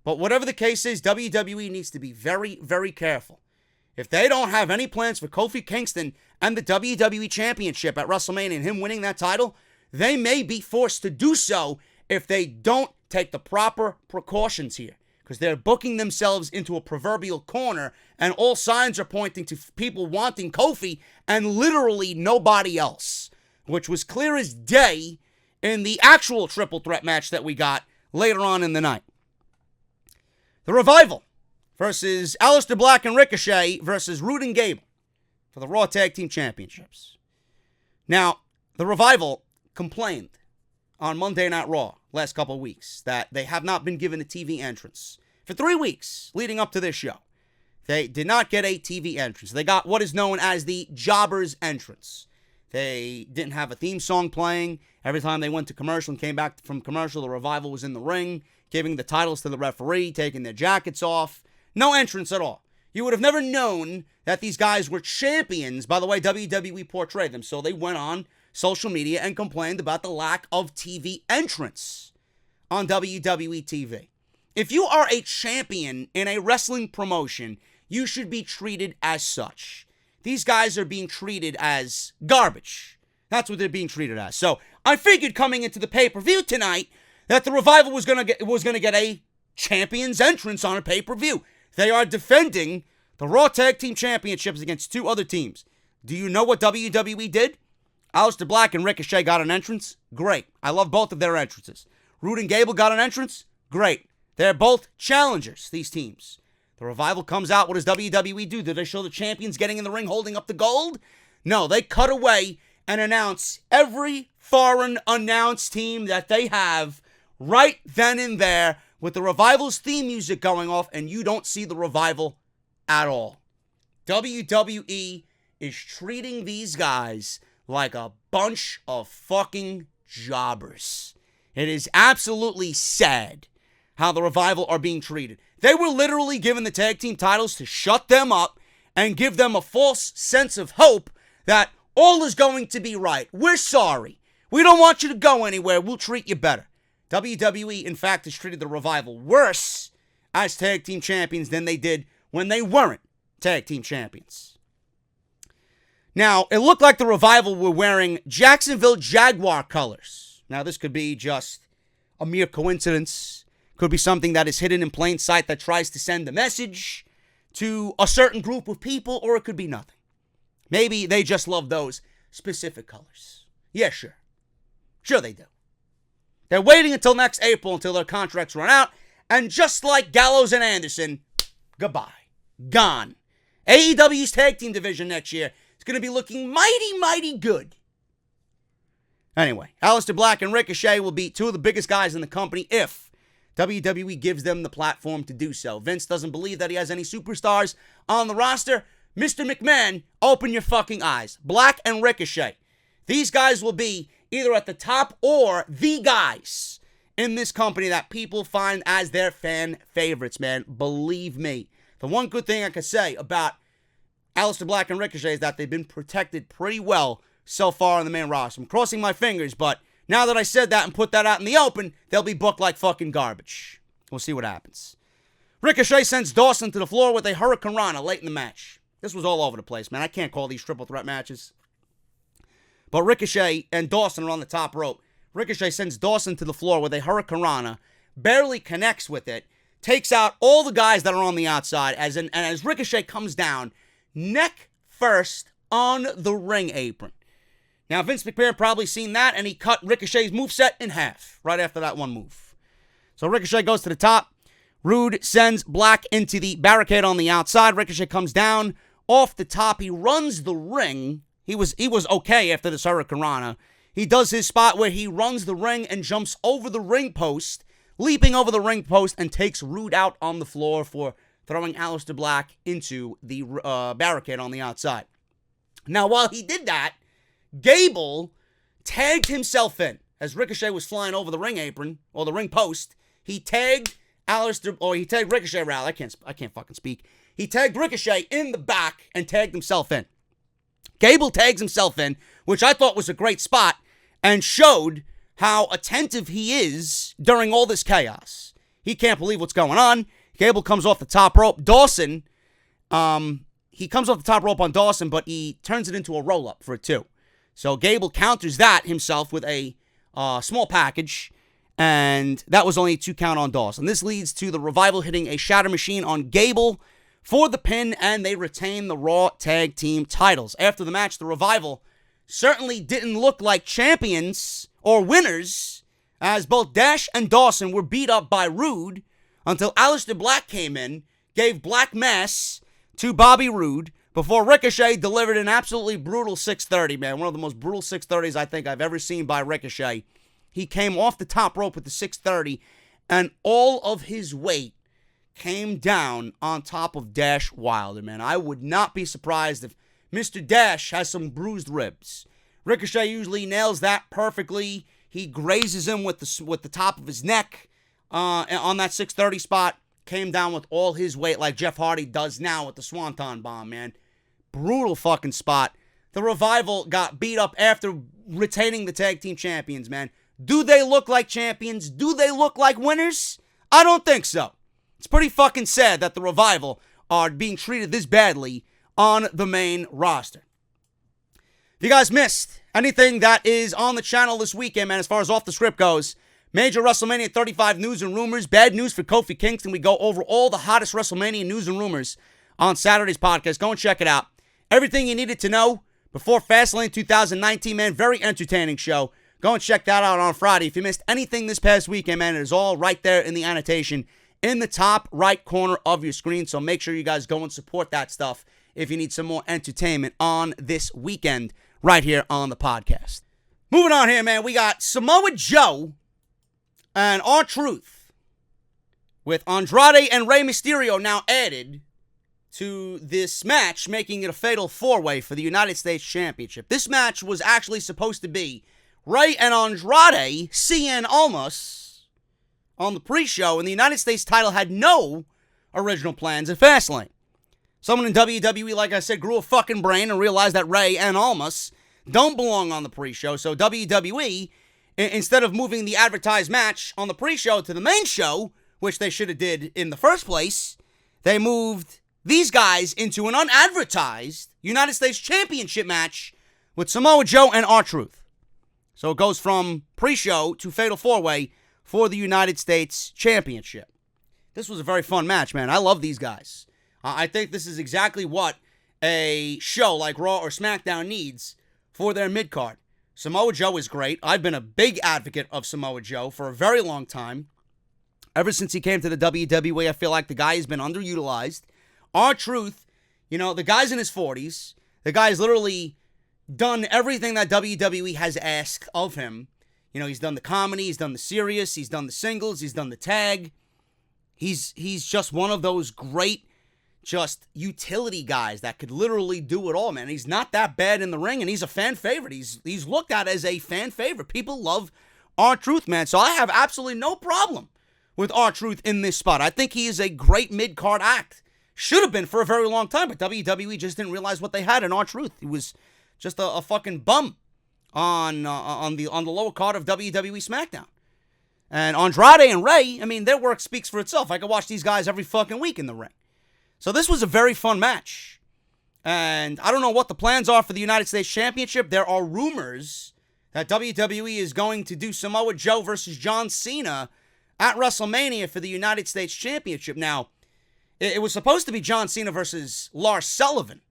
But whatever the case is, WWE needs to be very, very careful if they don't have any plans for Kofi Kingston and the WWE Championship at WrestleMania and him winning that title, they may be forced to do so if they don't take the proper precautions here. Because they're booking themselves into a proverbial corner, and all signs are pointing to people wanting Kofi and literally nobody else, which was clear as day in the actual triple threat match that we got later on in the night. The Revival versus Alistair Black and Ricochet versus Rude and Gable for the Raw Tag Team Championships. Now, the Revival complained on Monday Night Raw last couple of weeks that they have not been given a TV entrance. For 3 weeks leading up to this show, they did not get a TV entrance. They got what is known as the Jobber's entrance. They didn't have a theme song playing. Every time they went to commercial and came back from commercial, the Revival was in the ring, giving the titles to the referee, taking their jackets off. No entrance at all. You would have never known that these guys were champions by the way WWE portrayed them. So they went on social media and complained about the lack of TV entrance on WWE TV. If you are a champion in a wrestling promotion, you should be treated as such. These guys are being treated as garbage. That's what they're being treated as. So I figured coming into the pay-per-view tonight that the Revival was gonna get a champion's entrance on a pay-per-view. They are defending the Raw Tag Team Championships against 2 other teams. Do you know what WWE did? Alistair Black and Ricochet got an entrance? Great. I love both of their entrances. Rude and Gable got an entrance? Great. They're both challengers, these teams. The Revival comes out. What does WWE do? Do they show the champions getting in the ring holding up the gold? No, they cut away and announce every foreign announced team that they have right then and there with the Revival's theme music going off, and you don't see the Revival at all. WWE is treating these guys like a bunch of fucking jobbers. It is absolutely sad how the Revival are being treated. They were literally given the tag team titles to shut them up and give them a false sense of hope that all is going to be right. We're sorry. We don't want you to go anywhere. We'll treat you better. WWE, in fact, has treated the Revival worse as tag team champions than they did when they weren't tag team champions. Now, it looked like the Revival were wearing Jacksonville Jaguar colors. Now, this could be just a mere coincidence. Could be something that is hidden in plain sight that tries to send a message to a certain group of people, or it could be nothing. Maybe they just love those specific colors. Yeah, sure. Sure they do. They're waiting until next April until their contracts run out, and just like Gallows and Anderson, goodbye. Gone. AEW's tag team division next year is going to be looking mighty, mighty good. Anyway, Alistair Black and Ricochet will be 2 of the biggest guys in the company if WWE gives them the platform to do so. Vince doesn't believe that he has any superstars on the roster. Mr. McMahon, open your fucking eyes. Black and Ricochet. These guys will be either at the top or the guys in this company that people find as their fan favorites, man. Believe me. The one good thing I could say about Alistair Black and Ricochet is that they've been protected pretty well so far on the main roster. I'm crossing my fingers, but now that I said that and put that out in the open, they'll be booked like fucking garbage. We'll see what happens. Ricochet sends Dawson to the floor with a Hurricane Rana late in the match. This was all over the place, man. I can't call these triple threat matches. But Ricochet and Dawson are on the top rope. Ricochet sends Dawson to the floor with a Hurricane Rana, barely connects with it, takes out all the guys that are on the outside, as Ricochet comes down, neck first on the ring apron. Now, Vince McMahon probably seen that, and he cut Ricochet's moveset in half right after that one move. So Ricochet goes to the top. Rude sends Black into the barricade on the outside. Ricochet comes down off the top. He runs the ring. He was okay after this Hurricane Rana. He does his spot where he runs the ring and jumps over the ring post, leaping over the ring post, and takes Rude out on the floor for throwing Alistair Black into the barricade on the outside. Now, while he did that, Gable tagged himself in. As Ricochet was flying over the ring apron, or the ring post, he tagged Ricochet around. I can't fucking speak. He tagged Ricochet in the back and tagged himself in. Gable tags himself in, which I thought was a great spot, and showed how attentive he is during all this chaos. He can't believe what's going on. Gable comes off the top rope. Dawson, he comes off the top rope on Dawson, but he turns it into a roll-up for a 2. So Gable counters that himself with a small package, and that was only a 2 count on Dawson. This leads to the Revival hitting a Shatter Machine on Gable for the pin, and they retain the Raw Tag Team titles. After the match, the Revival certainly didn't look like champions or winners, as both Dash and Dawson were beat up by Rude until Alistair Black came in, gave Black Mass to Bobby Roode, before Ricochet delivered an absolutely brutal 630, man. One of the most brutal 630s I think I've ever seen by Ricochet. He came off the top rope with the 630, and all of his weight came down on top of Dash Wilder, man. I would not be surprised if Mr. Dash has some bruised ribs. Ricochet usually nails that perfectly. He grazes him with the top of his neck on that 630 spot. Came down with all his weight like Jeff Hardy does now with the Swanton Bomb, man. Brutal fucking spot. The Revival got beat up after retaining the tag team champions, man. Do they look like champions? Do they look like winners? I don't think so. It's pretty fucking sad that the Revival are being treated this badly on the main roster. If you guys missed anything that is on the channel this weekend, man, as far as Off the Script goes, major WrestleMania 35 news and rumors, bad news for Kofi Kingston. We go over all the hottest WrestleMania news and rumors on Saturday's podcast. Go and check it out. Everything you needed to know before Fastlane 2019, man. Very entertaining show. Go and check that out on Friday. If you missed anything this past weekend, man, it is all right there in the annotation in the top right corner of your screen. So make sure you guys go and support that stuff if you need some more entertainment on this weekend right here on the podcast. Moving on here, man, we got Samoa Joe and R-Truth with Andrade and Rey Mysterio now added to this match, making it a fatal 4-way for the United States Championship. This match was actually supposed to be Rey and Andrade, Cien Almas, on the pre-show, and the United States title had no original plans at Fastlane. Someone in WWE, like I said, grew a fucking brain and realized that Rey and Almas don't belong on the pre-show, so WWE, instead of moving the advertised match on the pre-show to the main show, which they should have did in the first place, they moved these guys into an unadvertised United States Championship match with Samoa Joe and R-Truth. So it goes from pre-show to fatal 4-way for the United States Championship. This was a very fun match, man. I love these guys. I think this is exactly what a show like Raw or Smackdown needs for their mid-card. Samoa Joe is great. I've been a big advocate of Samoa Joe for a very long time. Ever since he came to the WWE, I feel like the guy has been underutilized. R-Truth, you know, the guy's in his 40s. The guy's literally done everything that WWE has asked of him. You know, he's done the comedy, he's done the serious, he's done the singles, he's done the tag. He's just one of those great, just utility guys that could literally do it all, man. He's not that bad in the ring, and he's a fan favorite. He's looked at as a fan favorite. People love R-Truth, man. So I have absolutely no problem with R-Truth in this spot. I think he is a great mid-card act. Should have been for a very long time, but WWE just didn't realize what they had in R-Truth. He was just a fucking bum on the lower card of WWE SmackDown. And Andrade and Rey, I mean, their work speaks for itself. I could watch these guys every fucking week in the ring. So this was a very fun match. And I don't know what the plans are for the United States Championship. There are rumors that WWE is going to do Samoa Joe versus John Cena at WrestleMania for the United States Championship. Now, it was supposed to be John Cena versus Lars Sullivan.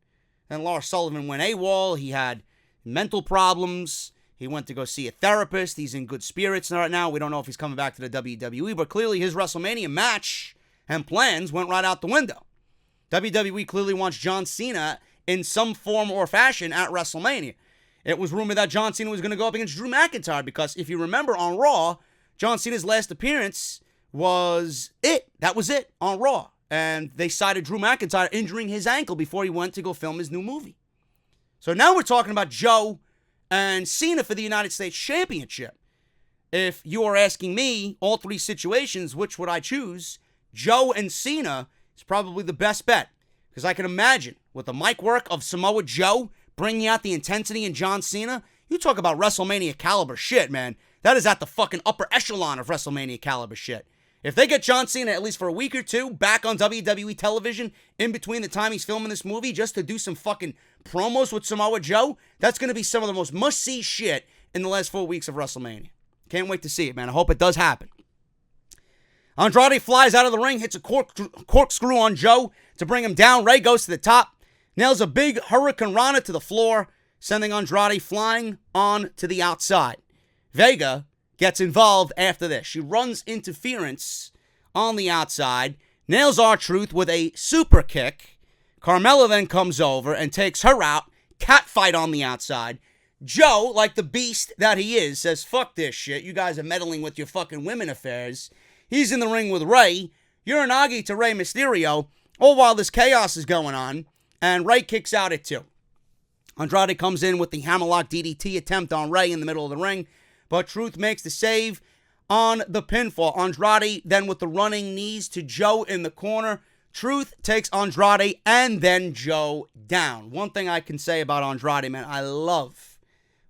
And Lars Sullivan went AWOL. He had mental problems. He went to go see a therapist. He's in good spirits right now. We don't know if he's coming back to the WWE, but clearly his WrestleMania match and plans went right out the window. WWE clearly wants John Cena in some form or fashion at WrestleMania. It was rumored that John Cena was going to go up against Drew McIntyre because if you remember on Raw, John Cena's last appearance was it. That was it on Raw. And they cited Drew McIntyre injuring his ankle before he went to go film his new movie. So now we're talking about Joe and Cena for the United States Championship. If you are asking me, all three situations, which would I choose? Joe and Cena is probably the best bet. Because I can imagine, with the mic work of Samoa Joe, bringing out the intensity in John Cena, you talk about WrestleMania caliber shit, man. That is at the fucking upper echelon of WrestleMania caliber shit. If they get John Cena, at least for a week or two, back on WWE television in between the time he's filming this movie just to do some fucking promos with Samoa Joe, that's going to be some of the most must-see shit in the last 4 weeks of WrestleMania. Can't wait to see it, man. I hope it does happen. Andrade flies out of the ring, hits a corkscrew on Joe to bring him down. Rey goes to the top, nails a big Hurricane Rana to the floor, sending Andrade flying on to the outside. Vega gets involved after this. She runs interference on the outside, nails R-Truth with a super kick. Carmella then comes over and takes her out. Catfight on the outside. Joe, like the beast that he is, says, fuck this shit. You guys are meddling with your fucking women affairs. He's in the ring with Rey. Uranagi to Rey Mysterio, all while this chaos is going on, and Rey kicks out at 2. Andrade comes in with the hammerlock DDT attempt on Rey in the middle of the ring, but Truth makes the save on the pinfall. Andrade then with the running knees to Joe in the corner. Truth takes Andrade and then Joe down. One thing I can say about Andrade, man, I love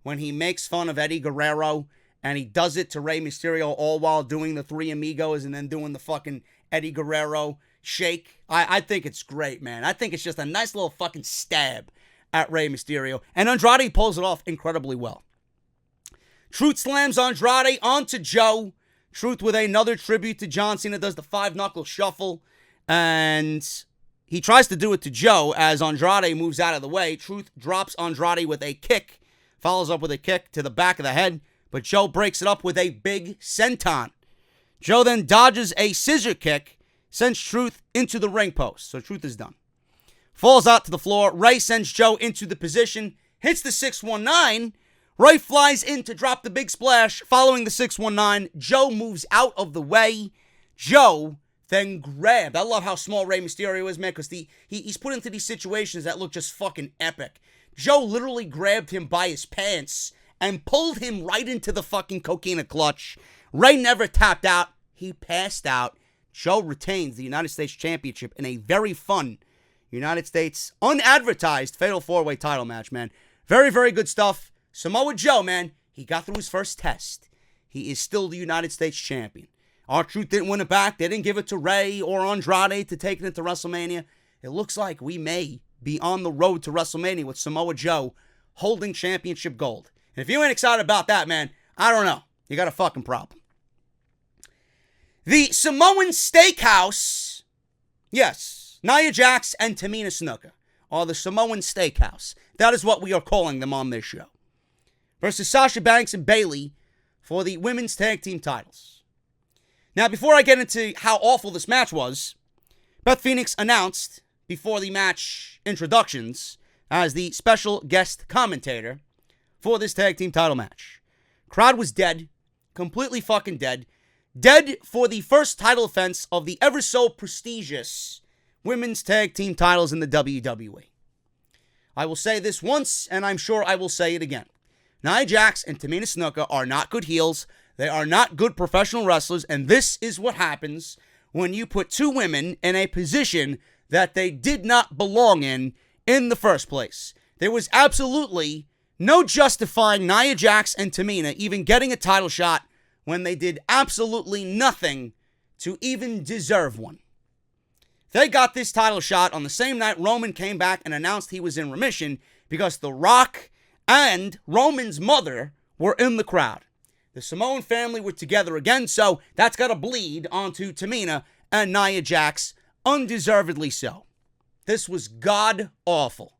when he makes fun of Eddie Guerrero and he does it to Rey Mysterio all while doing the Three Amigos and then doing the fucking Eddie Guerrero shake. I think it's great, man. I think it's just a nice little fucking stab at Rey Mysterio. And Andrade pulls it off incredibly well. Truth slams Andrade onto Joe. Truth with another tribute to John Cena does the 5-knuckle shuffle. And he tries to do it to Joe as Andrade moves out of the way. Truth drops Andrade with a kick. Follows up with a kick to the back of the head. But Joe breaks it up with a big senton. Joe then dodges a scissor kick. Sends Truth into the ring post. So Truth is done. Falls out to the floor. Rey sends Joe into the position. Hits the 619. Rey flies in to drop the big splash. Following the 619, Joe moves out of the way. Joe then grabbed. I love how small Rey Mysterio is, man, because he's put into these situations that look just fucking epic. Joe literally grabbed him by his pants and pulled him right into the fucking coquina clutch. Rey never tapped out. He passed out. Joe retains the United States Championship in a very fun United States unadvertised Fatal 4-Way title match, man. Very, very good stuff. Samoa Joe, man, he got through his first test. He is still the United States Champion. R-Truth didn't win it back. They didn't give it to Rey or Andrade to take it to WrestleMania. It looks like we may be on the road to WrestleMania with Samoa Joe holding championship gold. And if you ain't excited about that, man, I don't know. You got a fucking problem. The Samoan Steakhouse, yes, Nia Jax and Tamina Snuka are the Samoan Steakhouse. That is what we are calling them on this show. Versus Sasha Banks and Bayley for the women's tag team titles. Now, before I get into how awful this match was, Beth Phoenix announced before the match introductions as the special guest commentator for this tag team title match. Crowd was dead, completely fucking dead. Dead for the first title defense of the ever so prestigious women's tag team titles in the WWE. I will say this once, and I'm sure I will say it again. Nia Jax and Tamina Snuka are not good heels. They are not good professional wrestlers, and this is what happens when you put two women in a position that they did not belong in the first place. There was absolutely no justifying Nia Jax and Tamina even getting a title shot when they did absolutely nothing to even deserve one. They got this title shot on the same night Roman came back and announced he was in remission because The Rock and Roman's mother were in the crowd. The Samoan family were together again, so that's got to bleed onto Tamina and Nia Jax, undeservedly so. This was god-awful.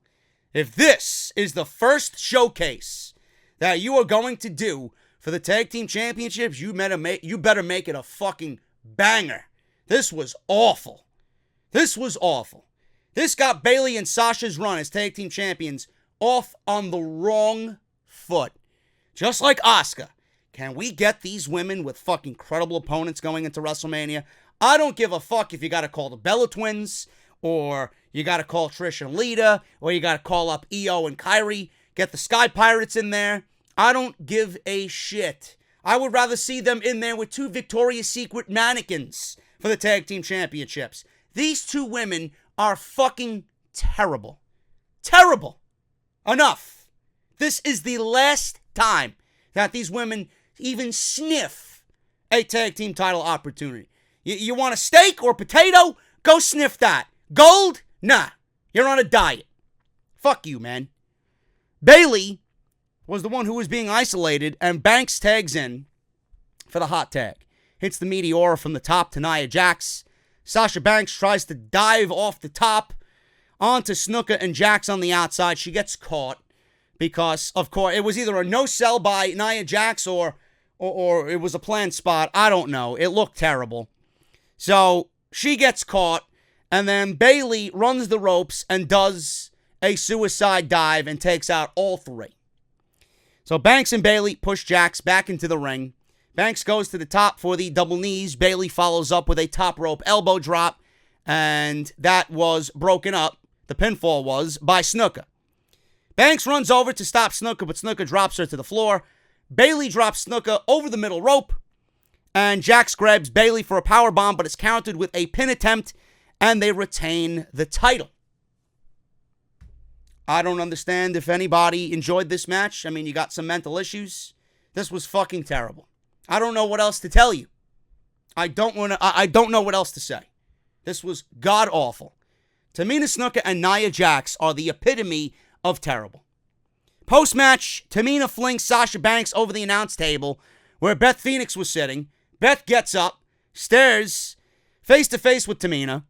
If this is the first showcase that you are going to do for the tag team championships, you better make it a fucking banger. This was awful. This was awful. This got Bayley and Sasha's run as tag team champions off on the wrong foot. Just like Asuka. Can we get these women with fucking credible opponents going into WrestleMania? I don't give a fuck if you got to call the Bella Twins, or you got to call Trish and Lita, or you got to call up Io and Kyrie. Get the Sky Pirates in there. I don't give a shit. I would rather see them in there with two Victoria's Secret mannequins for the tag team championships. These two women are fucking terrible. Terrible. Enough. This is the last time that these women even sniff a tag team title opportunity. You want a steak or a potato? Go sniff that. Gold? Nah. You're on a diet. Fuck you, man. Bayley was the one who was being isolated, and Banks tags in for the hot tag. Hits the Meteora from the top to Nia Jax. Sasha Banks tries to dive off the top onto Snuka and Jax on the outside. She gets caught because, of course, it was either a no-sell by Nia Jax or it was a planned spot. I don't know. It looked terrible. So she gets caught, and then Bayley runs the ropes and does a suicide dive and takes out all three. So Banks and Bayley push Jax back into the ring. Banks goes to the top for the double knees. Bayley follows up with a top rope elbow drop, and that was broken up, the pinfall was, by Snuka. Banks runs over to stop Snuka, but Snuka drops her to the floor. Bayley drops Snuka over the middle rope, and Jax grabs Bayley for a powerbomb, but it's countered with a pin attempt, and they retain the title. I don't understand if anybody enjoyed this match. I mean, you got some mental issues. This was fucking terrible. I don't know what else to tell you. I don't know what else to say. This was god-awful. Tamina Snuka and Nia Jax are the epitome of terrible. Post-match, Tamina flings Sasha Banks over the announce table where Beth Phoenix was sitting. Beth gets up, stares face-to-face with Tamina.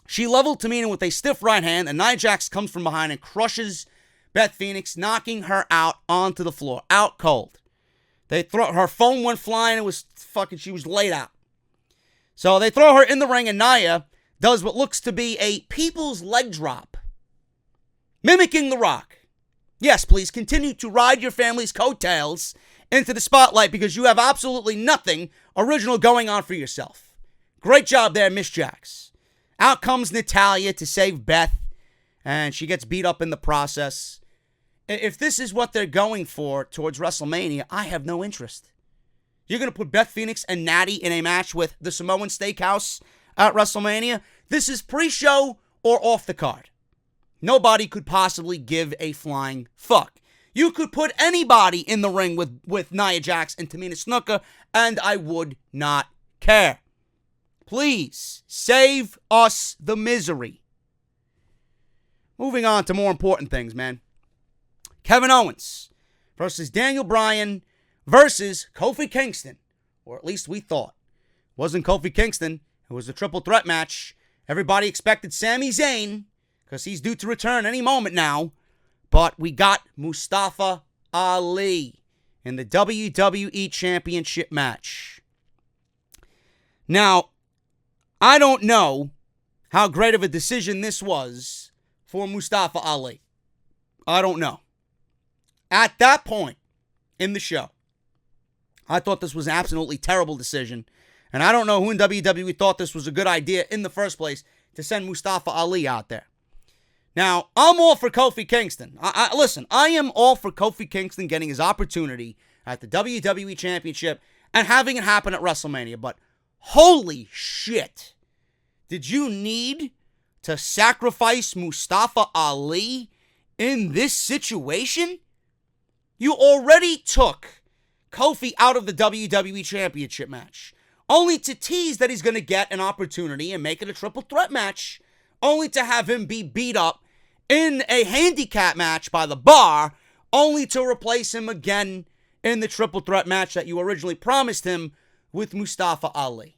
She leveled Tamina with a stiff right hand, and Nia Jax comes from behind and crushes Beth Phoenix, knocking her out onto the floor, out cold. Her phone went flying. It was fucking, she was laid out. So they throw her in the ring, and Nia does what looks to be a people's leg drop, mimicking The Rock. Yes, please continue to ride your family's coattails into the spotlight because you have absolutely nothing original going on for yourself. Great job there, Miss Jax. Out comes Natalya to save Beth, and she gets beat up in the process. If this is what they're going for towards WrestleMania, I have no interest. You're going to put Beth Phoenix and Natty in a match with the Samoan Steakhouse at WrestleMania? This is pre-show or off the card. Nobody could possibly give a flying fuck. You could put anybody in the ring with Nia Jax and Tamina Snuka, and I would not care. Please, save us the misery. Moving on to more important things, man. Kevin Owens versus Daniel Bryan versus Kofi Kingston. Or at least we thought. It wasn't Kofi Kingston. It was a triple threat match. Everybody expected Sami Zayn, because he's due to return any moment now. But we got Mustafa Ali in the WWE Championship match. Now, I don't know how great of a decision this was for Mustafa Ali. I don't know. At that point in the show, I thought this was an absolutely terrible decision. And I don't know who in WWE thought this was a good idea in the first place to send Mustafa Ali out there. Now, I'm all for Kofi Kingston. Listen, I am all for Kofi Kingston getting his opportunity at the WWE Championship and having it happen at WrestleMania. But holy shit, did you need to sacrifice Mustafa Ali in this situation? You already took Kofi out of the WWE Championship match, only to tease that he's going to get an opportunity and make it a triple threat match, only to have him be beat up in a handicap match by the Bar, only to replace him again in the triple threat match that you originally promised him with Mustafa Ali.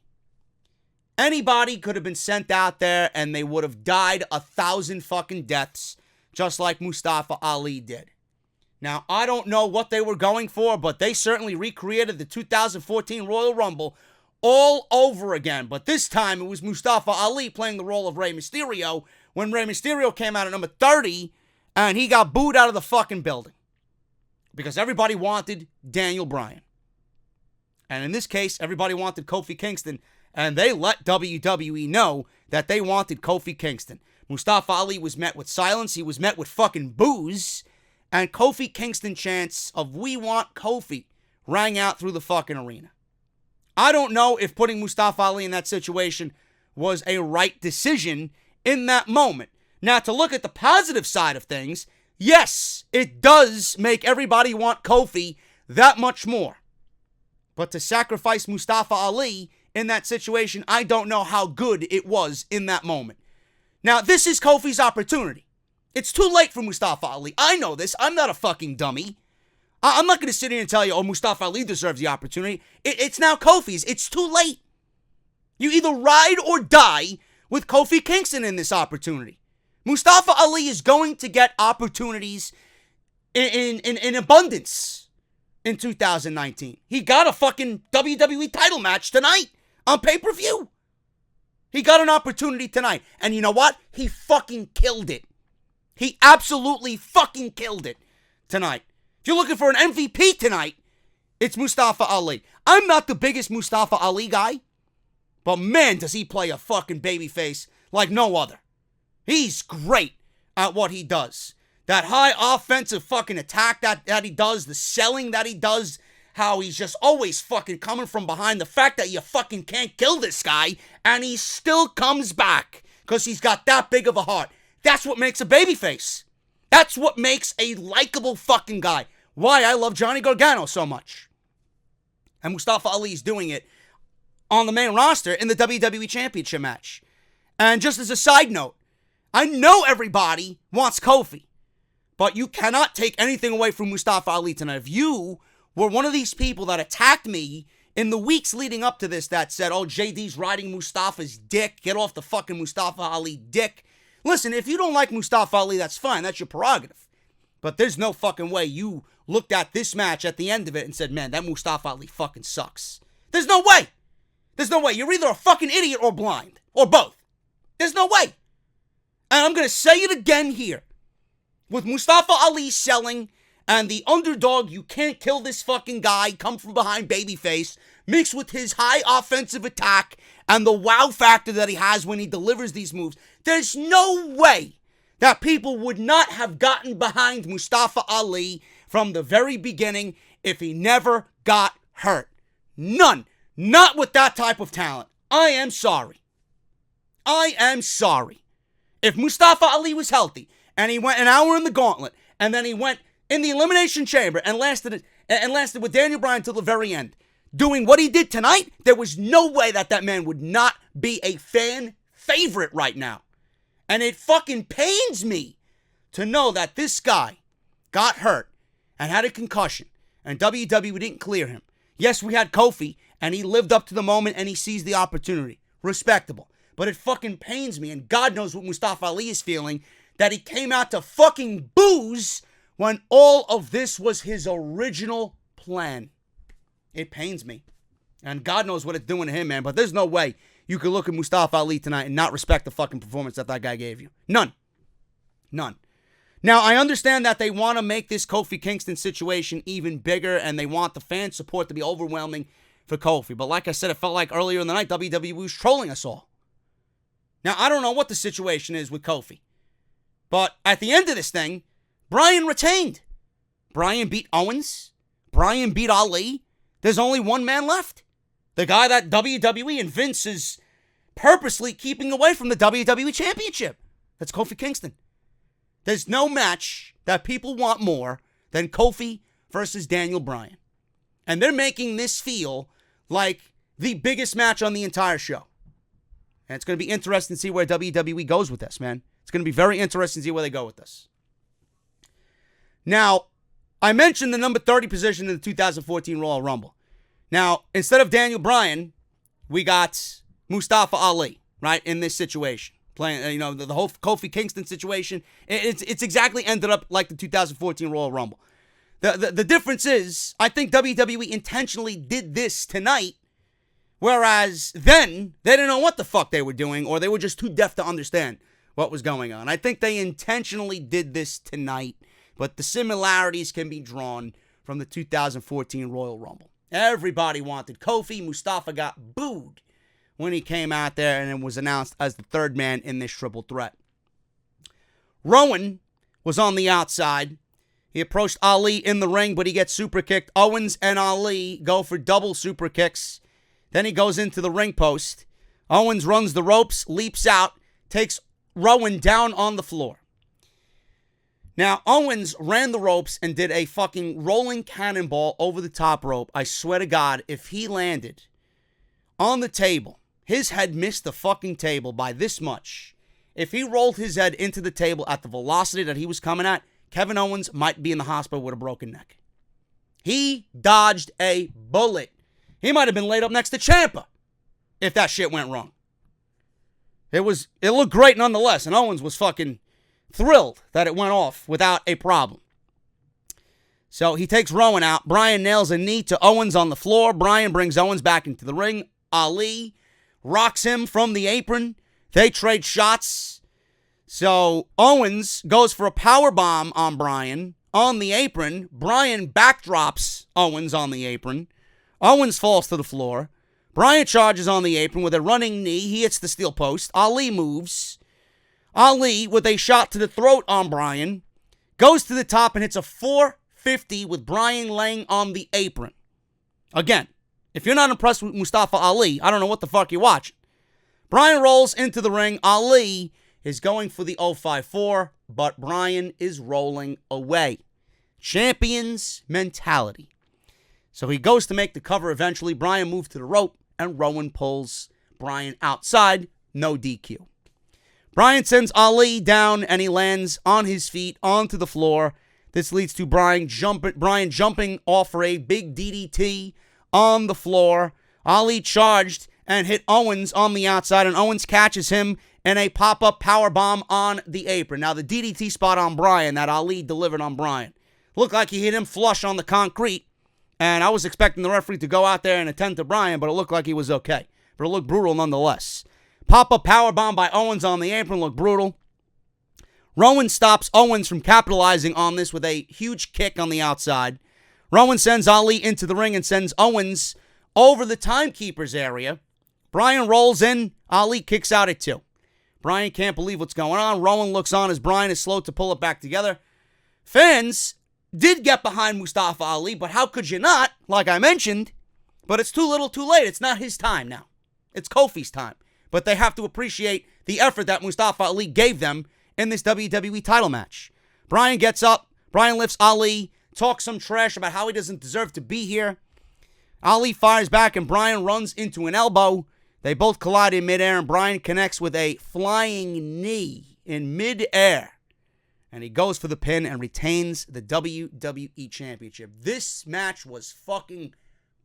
Anybody could have been sent out there and they would have died 1,000 fucking deaths, just like Mustafa Ali did. Now, I don't know what they were going for, but they certainly recreated the 2014 Royal Rumble all over again. But this time, it was Mustafa Ali playing the role of Rey Mysterio when Rey Mysterio came out at number 30 and he got booed out of the fucking building because everybody wanted Daniel Bryan. And in this case, everybody wanted Kofi Kingston, and they let WWE know that they wanted Kofi Kingston. Mustafa Ali was met with silence. He was met with fucking boos. And Kofi Kingston chants of "We want Kofi" rang out through the fucking arena. I don't know if putting Mustafa Ali in that situation was a right decision in that moment. Now, to look at the positive side of things, yes, it does make everybody want Kofi that much more. But to sacrifice Mustafa Ali in that situation, I don't know how good it was in that moment. Now, this is Kofi's opportunity. It's too late for Mustafa Ali. I know this. I'm not a fucking dummy. I'm not going to sit here and tell you, oh, Mustafa Ali deserves the opportunity. It's now Kofi's. It's too late. You either ride or die with Kofi Kingston in this opportunity. Mustafa Ali is going to get opportunities in abundance in 2019. He got a fucking WWE title match tonight on pay-per-view. He got an opportunity tonight. And you know what? He fucking killed it. He absolutely fucking killed it tonight. If you're looking for an MVP tonight, it's Mustafa Ali. I'm not the biggest Mustafa Ali guy, but man, does he play a fucking babyface like no other. He's great at what he does. That high offensive fucking attack that he does, the selling that he does, how he's just always fucking coming from behind. The fact that you fucking can't kill this guy and he still comes back because he's got that big of a heart. That's what makes a babyface. That's what makes a likable fucking guy. Why I love Johnny Gargano so much. And Mustafa Ali's doing it on the main roster in the WWE Championship match. And just as a side note, I know everybody wants Kofi, but you cannot take anything away from Mustafa Ali tonight. If you were one of these people that attacked me in the weeks leading up to this that said, oh, JD's riding Mustafa's dick, get off the fucking Mustafa Ali dick. Listen, if you don't like Mustafa Ali, that's fine. That's your prerogative. But there's no fucking way you looked at this match at the end of it and said, man, that Mustafa Ali fucking sucks. There's no way. There's no way. You're either a fucking idiot or blind. Or both. There's no way. And I'm going to say it again here. With Mustafa Ali selling and the underdog, you can't kill this fucking guy, come from behind babyface, mixed with his high offensive attack and the wow factor that he has when he delivers these moves, there's no way that people would not have gotten behind Mustafa Ali from the very beginning if he never got hurt. None. Not with that type of talent. I am sorry. I am sorry. If Mustafa Ali was healthy and he went an hour in the gauntlet and then he went in the Elimination Chamber and lasted with Daniel Bryan till the very end, doing what he did tonight, there was no way that man would not be a fan favorite right now. And it fucking pains me to know that this guy got hurt and had a concussion and WWE didn't clear him. Yes, we had Kofi and he lived up to the moment and he seized the opportunity. Respectable. But it fucking pains me, and God knows what Mustafa Ali is feeling, that he came out to fucking booze when all of this was his original plan. It pains me. And God knows what it's doing to him, man. But there's no way you could look at Mustafa Ali tonight and not respect the fucking performance that guy gave you. None. None. Now, I understand that they want to make this Kofi Kingston situation even bigger, and they want the fan support to be overwhelming for Kofi. But like I said, it felt like earlier in the night, WWE was trolling us all. Now, I don't know what the situation is with Kofi. But at the end of this thing, Bryan retained. Bryan beat Owens. Bryan beat Ali. There's only one man left. The guy that WWE and Vince is purposely keeping away from the WWE Championship. That's Kofi Kingston. There's no match that people want more than Kofi versus Daniel Bryan. And they're making this feel like the biggest match on the entire show. And it's going to be interesting to see where WWE goes with this, man. It's going to be very interesting to see where they go with this. Now, I mentioned the number 30 position in the 2014 Royal Rumble. Now, instead of Daniel Bryan, we got Mustafa Ali, right, in this situation. Playing, the whole Kofi Kingston situation. It's exactly ended up like the 2014 Royal Rumble. The difference is, I think WWE intentionally did this tonight, whereas then, they didn't know what the fuck they were doing, or they were just too deaf to understand what was going on. I think they intentionally did this tonight, but the similarities can be drawn from the 2014 Royal Rumble. Everybody wanted Kofi. Mustafa got booed when he came out there and it was announced as the third man in this triple threat. Rowan was on the outside. He approached Ali in the ring, but he gets super kicked. Owens and Ali go for double super kicks. Then he goes into the ring post. Owens runs the ropes, leaps out, takes Rowan down on the floor. Now, Owens ran the ropes and did a fucking rolling cannonball over the top rope. I swear to God, if he landed on the table. His head missed the fucking table by this much. If he rolled his head into the table at the velocity that he was coming at, Kevin Owens might be in the hospital with a broken neck. He dodged a bullet. He might have been laid up next to Ciampa if that shit went wrong. It looked great nonetheless, and Owens was fucking thrilled that it went off without a problem. So he takes Rowan out. Bryan nails a knee to Owens on the floor. Bryan brings Owens back into the ring. Ali rocks him from the apron. They trade shots. So Owens goes for a powerbomb on Bryan on the apron. Bryan backdrops Owens on the apron. Owens falls to the floor. Bryan charges on the apron with a running knee. He hits the steel post. Ali moves. Ali, with a shot to the throat on Bryan, goes to the top and hits a 450 with Bryan laying on the apron. Again, if you're not impressed with Mustafa Ali, I don't know what the fuck you're watching. Bryan rolls into the ring. Ali is going for the 054, but Bryan is rolling away. Champion's mentality. So he goes to make the cover eventually. Bryan moves to the rope, and Rowan pulls Bryan outside. No DQ. Bryan sends Ali down, and he lands on his feet onto the floor. This leads to Bryan jumping off for a big DDT on the floor. Ali charged and hit Owens on the outside, and Owens catches him in a pop-up powerbomb on the apron. Now, the DDT spot on Bryan that Ali delivered on Bryan looked like he hit him flush on the concrete, and I was expecting the referee to go out there and attend to Bryan, but it looked like he was okay. But it looked brutal nonetheless. Pop-up powerbomb by Owens on the apron looked brutal. Rowan stops Owens from capitalizing on this with a huge kick on the outside. Rowan sends Ali into the ring and sends Owens over the timekeeper's area. Bryan rolls in. Ali kicks out at 2. Bryan can't believe what's going on. Rowan looks on as Bryan is slow to pull it back together. Fans did get behind Mustafa Ali, but how could you not? Like I mentioned, but it's too little too late. It's not his time now. It's Kofi's time. But they have to appreciate the effort that Mustafa Ali gave them in this WWE title match. Bryan gets up. Bryan lifts Ali, talks some trash about how he doesn't deserve to be here. Ali fires back, and Bryan runs into an elbow. They both collide in midair, and Bryan connects with a flying knee in midair. And he goes for the pin and retains the WWE Championship. This match was fucking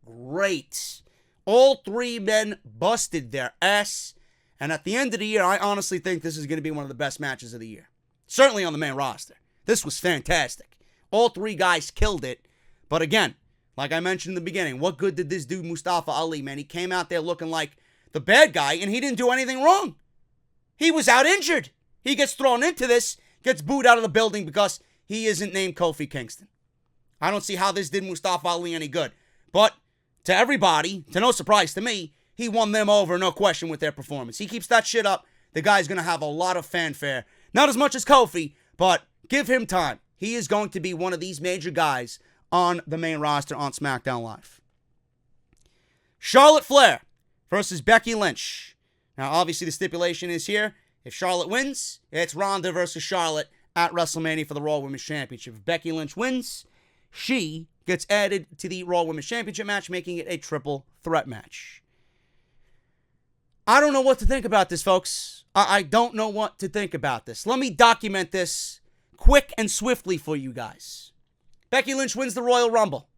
great. All three men busted their ass. And at the end of the year, I honestly think this is going to be one of the best matches of the year. Certainly on the main roster. This was fantastic. All three guys killed it. But again, like I mentioned in the beginning, what good did this dude Mustafa Ali, man? He came out there looking like the bad guy, and he didn't do anything wrong. He was out injured. He gets thrown into this, gets booed out of the building because he isn't named Kofi Kingston. I don't see how this did Mustafa Ali any good. But to everybody, to no surprise to me, he won them over, no question, with their performance. He keeps that shit up, the guy's going to have a lot of fanfare. Not as much as Kofi, but give him time. He is going to be one of these major guys on the main roster on SmackDown Live. Charlotte Flair versus Becky Lynch. Now, obviously, the stipulation is here. If Charlotte wins, it's Ronda versus Charlotte at WrestleMania for the Raw Women's Championship. If Becky Lynch wins, she gets added to the Raw Women's Championship match, making it a triple threat match. I don't know what to think about this, folks. I don't know what to think about this. Let me document this quick and swiftly for you guys. Becky Lynch wins the Royal Rumble,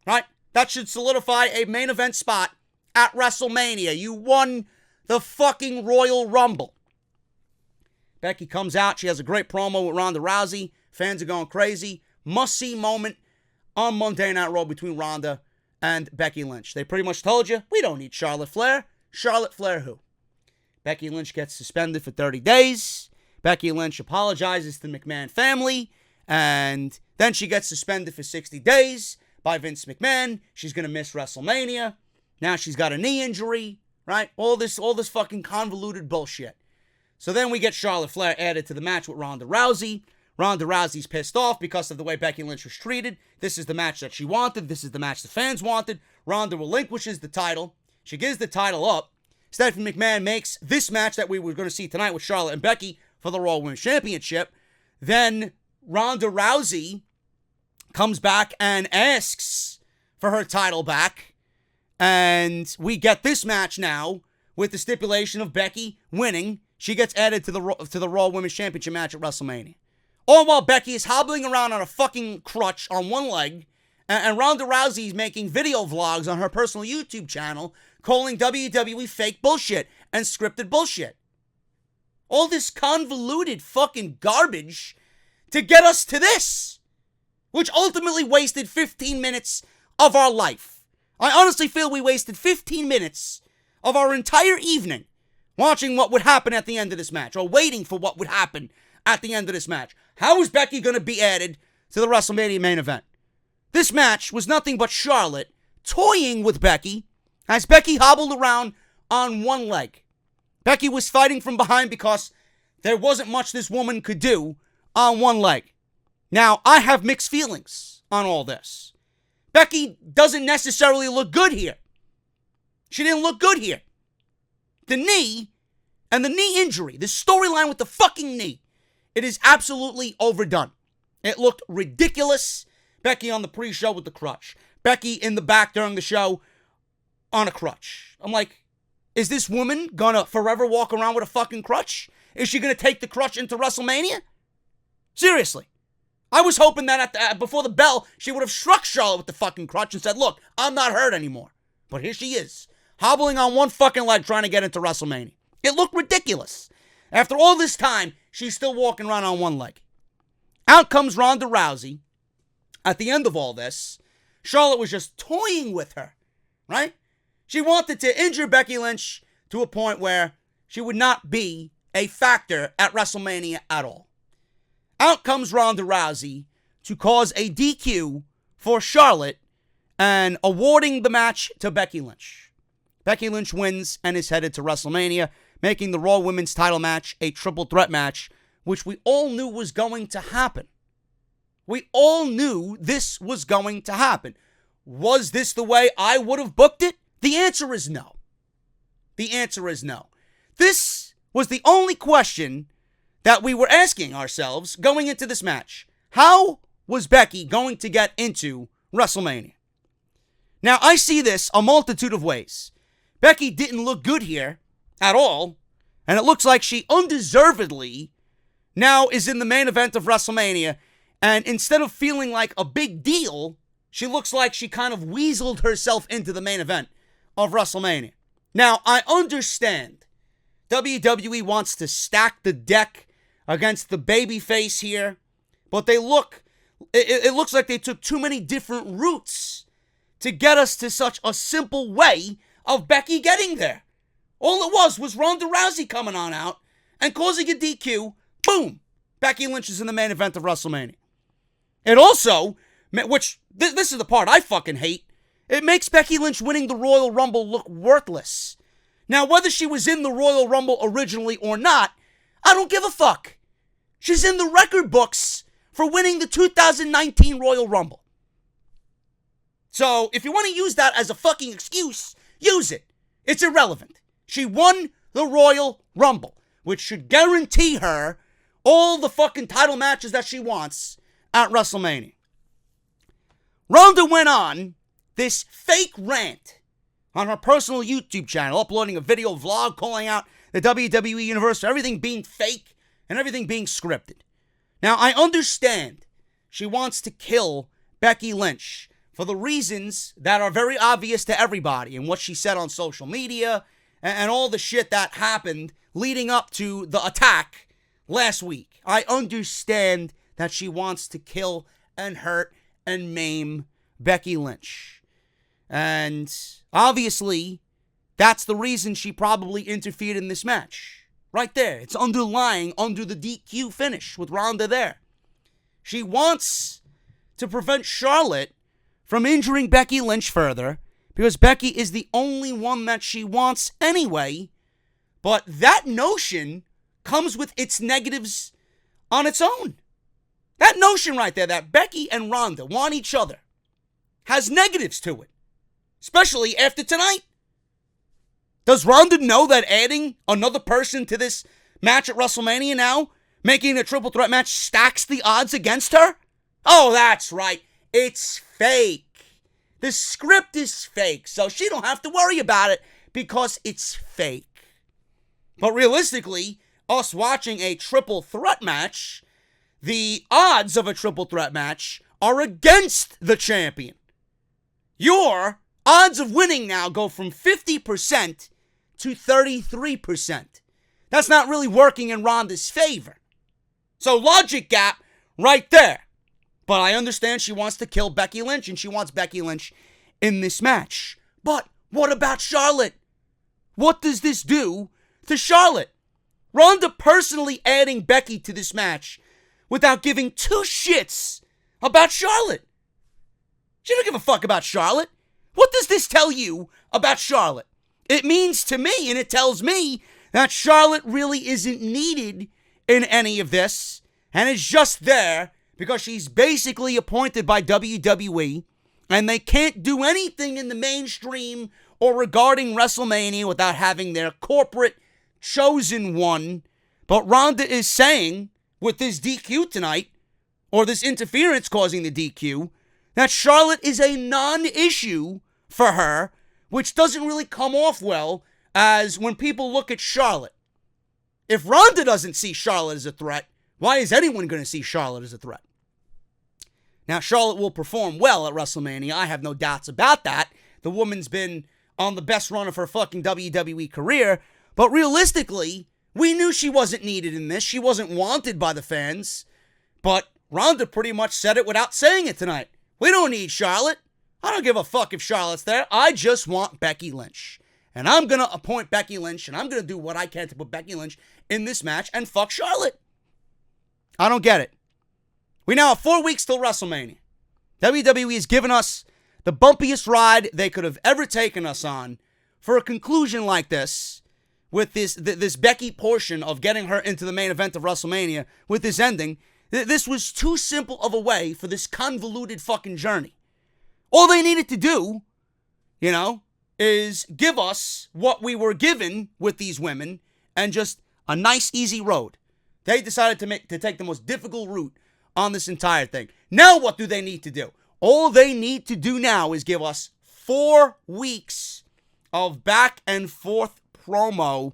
right? That should solidify a main event spot at WrestleMania. You won the fucking Royal Rumble. Becky comes out. She has a great promo with Ronda Rousey. Fans are going crazy. Must-see moment on Monday Night Raw between Ronda and Becky Lynch. They pretty much told you, we don't need Charlotte Flair. Charlotte Flair who? Becky Lynch gets suspended for 30 days. Becky Lynch apologizes to the McMahon family. And then she gets suspended for 60 days by Vince McMahon. She's going to miss WrestleMania. Now she's got a knee injury, right? All this fucking convoluted bullshit. So then we get Charlotte Flair added to the match with Ronda Rousey. Ronda Rousey's pissed off because of the way Becky Lynch was treated. This is the match that she wanted. This is the match the fans wanted. Ronda relinquishes the title. She gives the title up. Stephanie McMahon makes this match that we were going to see tonight with Charlotte and Becky for the Raw Women's Championship. Then Ronda Rousey comes back and asks for her title back. And we get this match now with the stipulation of Becky winning. She gets added to the Raw Women's Championship match at WrestleMania. All while Becky is hobbling around on a fucking crutch on one leg, and Ronda Rousey is making video vlogs on her personal YouTube channel calling WWE fake bullshit and scripted bullshit. All this convoluted fucking garbage to get us to this, which ultimately wasted 15 minutes of our life. I honestly feel we wasted 15 minutes of our entire evening watching what would happen at the end of this match, or waiting for what would happen at the end of this match. How is Becky going to be added to the WrestleMania main event? This match was nothing but Charlotte toying with Becky as Becky hobbled around on one leg. Becky was fighting from behind because there wasn't much this woman could do on one leg. Now, I have mixed feelings on all this. Becky doesn't necessarily look good here. She didn't look good here. The knee and the knee injury, the storyline with the fucking knee, it is absolutely overdone. It looked ridiculous. Becky on the pre-show with the crutch. Becky in the back during the show on a crutch. I'm like, is this woman gonna forever walk around with a fucking crutch? Is she gonna take the crutch into WrestleMania? Seriously. I was hoping that before the bell, she would have struck Charlotte with the fucking crutch and said, look, I'm not hurt anymore. But here she is, hobbling on one fucking leg trying to get into WrestleMania. It looked ridiculous. After all this time, she's still walking around on one leg. Out comes Ronda Rousey. At the end of all this, Charlotte was just toying with her, right? She wanted to injure Becky Lynch to a point where she would not be a factor at WrestleMania at all. Out comes Ronda Rousey to cause a DQ for Charlotte and awarding the match to Becky Lynch. Becky Lynch wins and is headed to WrestleMania, making the Raw Women's title match a triple threat match, which we all knew was going to happen. We all knew this was going to happen. Was this the way I would have booked it? The answer is no. The answer is no. This was the only question that we were asking ourselves going into this match. How was Becky going to get into WrestleMania? Now, I see this a multitude of ways. Becky didn't look good here at all, and it looks like she undeservedly now is in the main event of WrestleMania, and instead of feeling like a big deal, she looks like she kind of weaseled herself into the main event of WrestleMania. Now, I understand WWE wants to stack the deck against the babyface here, but it looks like they took too many different routes to get us to such a simple way of Becky getting there. All it was Ronda Rousey coming on out and causing a DQ. Boom! Becky Lynch is in the main event of WrestleMania. It also, which this is the part I fucking hate, it makes Becky Lynch winning the Royal Rumble look worthless. Now, whether she was in the Royal Rumble originally or not, I don't give a fuck. She's in the record books for winning the 2019 Royal Rumble. So, if you want to use that as a fucking excuse, use it. It's irrelevant. She won the Royal Rumble, which should guarantee her all the fucking title matches that she wants at WrestleMania. Ronda went on this fake rant on her personal YouTube channel, uploading a video vlog calling out the WWE Universe for everything being fake and everything being scripted. Now, I understand she wants to kill Becky Lynch for the reasons that are very obvious to everybody and what she said on social media and all the shit that happened leading up to the attack last week. I understand that she wants to kill and hurt and maim Becky Lynch. And obviously, that's the reason she probably interfered in this match. Right there. It's underlying under the DQ finish with Ronda there. She wants to prevent Charlotte from injuring Becky Lynch further because Becky is the only one that she wants anyway. But that notion comes with its negatives on its own. That notion right there that Becky and Ronda want each other has negatives to it. Especially after tonight. Does Ronda know that adding another person to this match at WrestleMania now, making a triple threat match, stacks the odds against her? Oh, that's right. It's fake. The script is fake, so she don't have to worry about it because it's fake. But realistically, us watching a triple threat match, the odds of a triple threat match are against the champion. Your odds of winning now go from 50% to 33%. That's not really working in Ronda's favor. So logic gap right there. But I understand she wants to kill Becky Lynch, and she wants Becky Lynch in this match. But what about Charlotte? What does this do to Charlotte? Ronda personally adding Becky to this match without giving two shits about Charlotte. She don't give a fuck about Charlotte. What does this tell you about Charlotte? It means to me, and it tells me, that Charlotte really isn't needed in any of this, and is just there because she's basically appointed by WWE, and they can't do anything in the mainstream or regarding WrestleMania without having their corporate chosen one. But Ronda is saying, with this DQ tonight, or this interference causing the DQ, that Charlotte is a non-issue for her, which doesn't really come off well as when people look at Charlotte. If Ronda doesn't see Charlotte as a threat, why is anyone going to see Charlotte as a threat? Now, Charlotte will perform well at WrestleMania. I have no doubts about that. The woman's been on the best run of her fucking WWE career. But realistically, we knew she wasn't needed in this. She wasn't wanted by the fans. But Ronda pretty much said it without saying it tonight. We don't need Charlotte. I don't give a fuck if Charlotte's there. I just want Becky Lynch. And I'm going to appoint Becky Lynch, and I'm going to do what I can to put Becky Lynch in this match and fuck Charlotte. I don't get it. We now have 4 weeks till WrestleMania. WWE has given us the bumpiest ride they could have ever taken us on for a conclusion like this, with this Becky portion of getting her into the main event of WrestleMania, with this ending. This was too simple of a way for this convoluted fucking journey. All they needed to do, is give us what we were given with these women and just a nice, easy road. They decided to take the most difficult route on this entire thing. Now what do they need to do? All they need to do now is give us 4 weeks of back and forth promo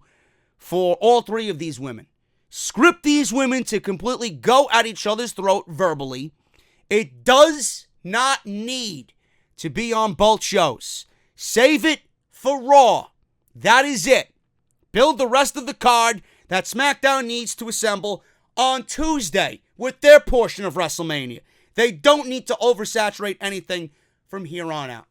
for all 3 of these women. Script these women to completely go at each other's throat verbally. It does not need to be on both shows. Save it for Raw. That is it. Build the rest of the card that SmackDown needs to assemble on Tuesday with their portion of WrestleMania. They don't need to oversaturate anything from here on out.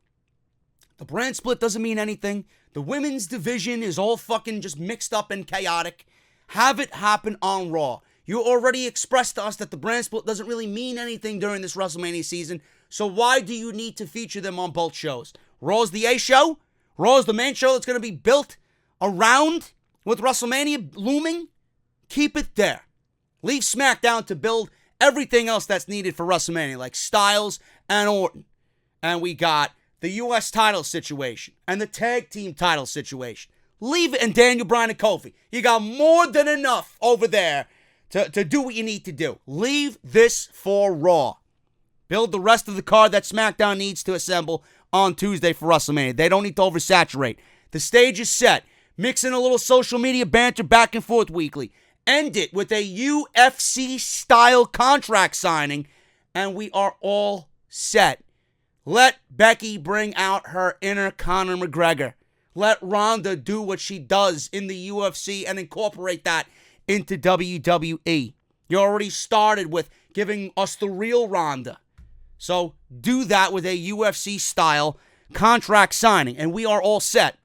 The brand split doesn't mean anything. The women's division is all fucking just mixed up and chaotic. Have it happen on Raw. You already expressed to us that the brand split doesn't really mean anything during this WrestleMania season, so why do you need to feature them on both shows? Raw's the A show? Raw's the main show that's going to be built around with WrestleMania looming? Keep it there. Leave SmackDown to build everything else that's needed for WrestleMania, like Styles and Orton. And we got the U.S. title situation and the tag team title situation. Leave it, and Daniel Bryan and Kofi. You got more than enough over there to do what you need to do. Leave this for Raw. Build the rest of the card that SmackDown needs to assemble on Tuesday for WrestleMania. They don't need to oversaturate. The stage is set. Mix in a little social media banter back and forth weekly. End it with a UFC-style contract signing, and we are all set. Let Becky bring out her inner Conor McGregor. Let Ronda do what she does in the UFC and incorporate that into WWE. You already started with giving us the real Ronda. So do that with a UFC-style contract signing, and we are all set.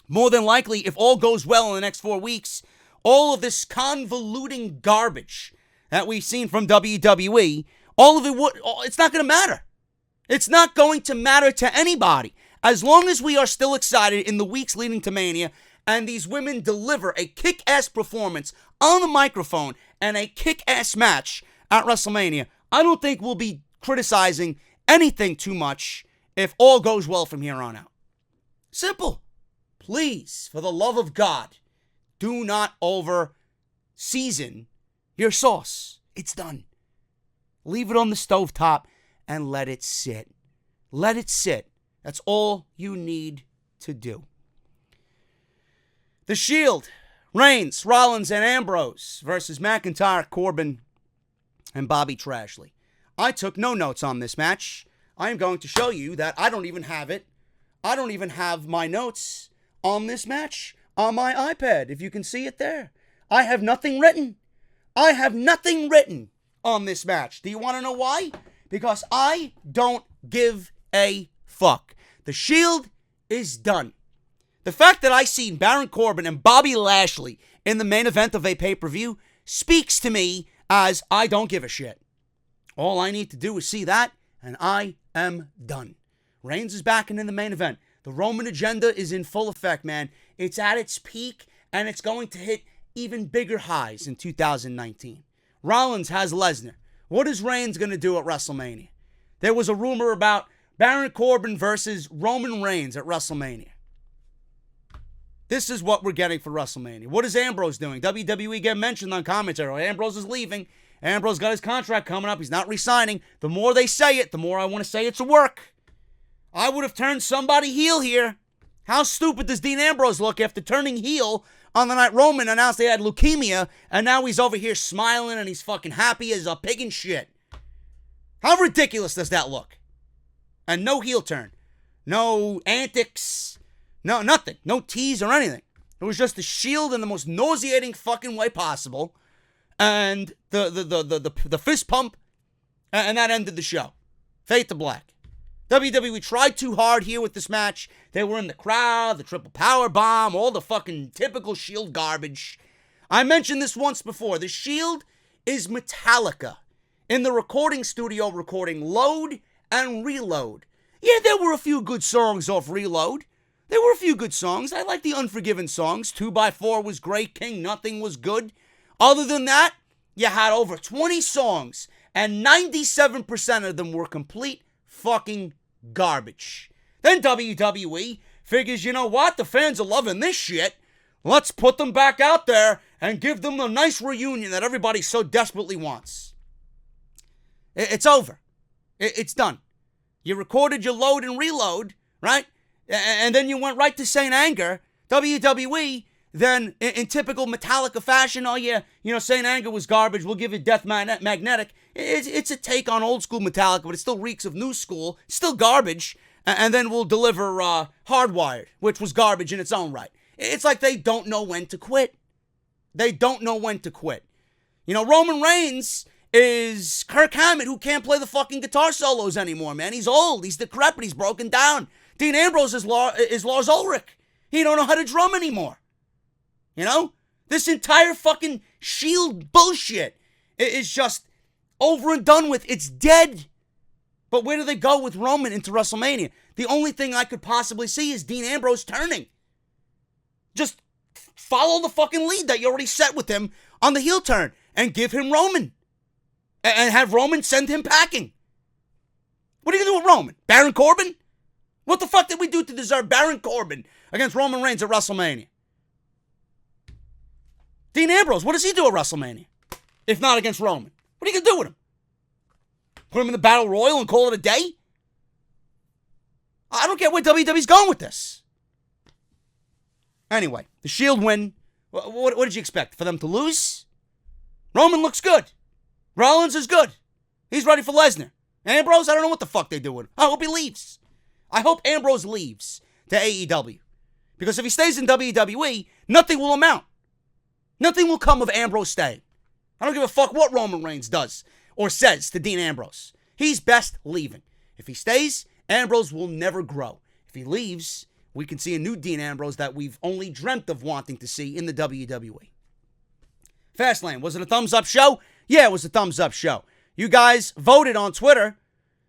More than likely, if all goes well in the next 4 weeks, all of this convoluting garbage that we've seen from WWE, all of it it's not going to matter. It's not going to matter to anybody. As long as we are still excited in the weeks leading to Mania, and these women deliver a kick-ass performance on the microphone and a kick-ass match at WrestleMania, I don't think we'll be criticizing anything too much if all goes well from here on out. Simple. Please, for the love of God, do not over-season your sauce. It's done. Leave it on the stovetop and let it sit. Let it sit. That's all you need to do. The Shield, Reigns, Rollins, and Ambrose versus McIntyre, Corbin, and Bobby Trashley. I took no notes on this match. I am going to show you that I don't even have it. I don't even have my notes on this match on my iPad, if you can see it there. I have nothing written. I have nothing written on this match. Do you want to know why? Because I don't give a fuck. The Shield is done. The fact that I seen Baron Corbin and Bobby Lashley in the main event of a pay-per-view speaks to me as I don't give a shit. All I need to do is see that, and I am done. Reigns is back and in the main event. The Roman agenda is in full effect, man. It's at its peak, and it's going to hit even bigger highs in 2019. Rollins has Lesnar. What is Reigns going to do at WrestleMania? There was a rumor about Baron Corbin versus Roman Reigns at WrestleMania. This is what we're getting for WrestleMania. What is Ambrose doing? WWE get mentioned on commentary. Ambrose is leaving. Ambrose got his contract coming up. He's not re-signing. The more they say it, the more I want to say it's a work. I would have turned somebody heel here. How stupid does Dean Ambrose look after turning heel on the night Roman announced they had leukemia, and now he's over here smiling and he's fucking happy as a pig in shit? How ridiculous does that look? And no heel turn. No antics. No, nothing. No tease or anything. It was just the Shield in the most nauseating fucking way possible. And the fist pump. And that ended the show. Fade to black. WWE tried too hard here with this match. They were in the crowd, the triple power bomb, all the fucking typical Shield garbage. I mentioned this once before. The Shield is Metallica in the recording studio recording Load and Reload. Yeah, there were a few good songs off Reload. There were a few good songs. I like the Unforgiven songs. 2x4 was great. King Nothing was good. Other than that, you had over 20 songs, and 97% of them were complete fucking garbage. Then WWE figures, you know what? The fans are loving this shit. Let's put them back out there and give them a nice reunion that everybody so desperately wants. It's over. It's done. You recorded your Load and Reload, right? And then you went right to Saint Anger. WWE, then in typical Metallica fashion, oh yeah, Saint Anger was garbage, we'll give you Death Magnetic. It's a take on old school Metallica, but it still reeks of new school, still garbage. And then we'll deliver Hardwired, which was garbage in its own right. It's like they don't know when to quit. They don't know when to quit. Roman Reigns is Kirk Hammett, who can't play the fucking guitar solos anymore, man. He's old, he's decrepit, he's broken down. Dean Ambrose is Lars Ulrich. He don't know how to drum anymore. This entire fucking Shield bullshit is just over and done with. It's dead. But where do they go with Roman into WrestleMania? The only thing I could possibly see is Dean Ambrose turning. Just follow the fucking lead that you already set with him on the heel turn and give him Roman. And have Roman send him packing. What are you going to do with Roman? Baron Corbin? What the fuck did we do to deserve Baron Corbin against Roman Reigns at WrestleMania? Dean Ambrose, what does he do at WrestleMania? If not against Roman. What are you going to do with him? Put him in the Battle Royal and call it a day? I don't get where WWE's going with this. Anyway, the Shield win. What did you expect? For them to lose? Roman looks good. Rollins is good. He's ready for Lesnar. Ambrose, I don't know what the fuck they do with him. I hope he leaves. I hope Ambrose leaves to AEW. Because if he stays in WWE, nothing will amount. Nothing will come of Ambrose staying. I don't give a fuck what Roman Reigns does or says to Dean Ambrose. He's best leaving. If he stays, Ambrose will never grow. If he leaves, we can see a new Dean Ambrose that we've only dreamt of wanting to see in the WWE. Fastlane, was it a thumbs up show? Yeah, it was a thumbs up show. You guys voted on Twitter.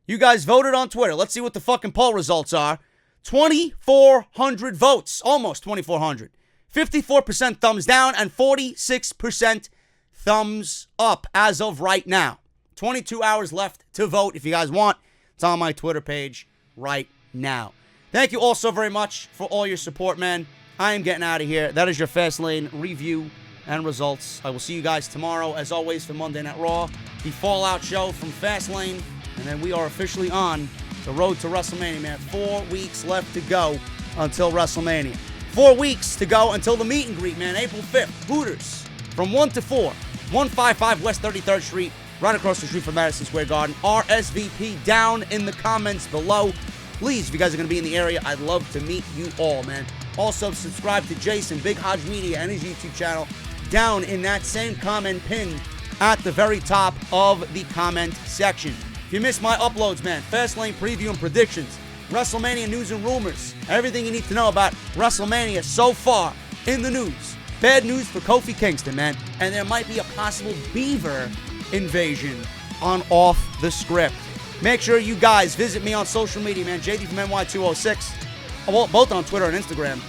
Let's see what the fucking poll results are. 2,400 votes. Almost 2,400. 54% thumbs down and 46% thumbs up as of right now. 22 hours left to vote if you guys want. It's on my Twitter page right now. Thank you all so very much for all your support, man. I am getting out of here. That is your Fastlane review and results. I will see you guys tomorrow, as always, for Monday Night Raw, the Fallout show from Fastlane, and then we are officially on The road to WrestleMania, man. 4 weeks left to go until WrestleMania. 4 weeks to go until the meet and greet, man. April 5th, Hooters, from 1 to 4. 155 West 33rd Street, right across the street from Madison Square Garden. RSVP down in the comments below. Please, if you guys are going to be in the area, I'd love to meet you all, man. Also, subscribe to Jason, Big Hodge Media, and his YouTube channel down in that same comment pin at the very top of the comment section. If you missed my uploads, man, Fastlane preview and predictions, WrestleMania news and rumors, everything you need to know about WrestleMania so far in the news. Bad news for Kofi Kingston, man, and there might be a possible beaver invasion on Off the Script. Make sure you guys visit me on social media, man, JD from NY206, both on Twitter and Instagram.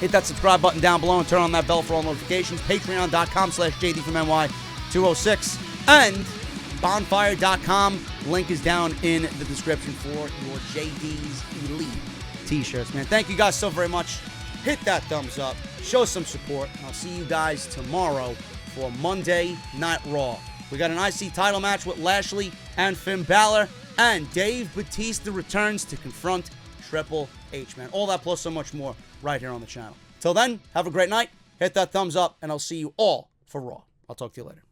Hit that subscribe button down below and turn on that bell for all notifications. Patreon.com/JD from NY206 and bonfire.com. Link is down in the description for your JD's Elite t-shirts, man. Thank you guys so very much. Hit that thumbs up. Show some support. I'll see you guys tomorrow for Monday Night Raw. We got an IC title match with Lashley and Finn Balor, and Dave Bautista returns to confront Triple H, man. All that plus so much more right here on the channel. Till then, have a great night. Hit that thumbs up, and I'll see you all for Raw. I'll talk to you later.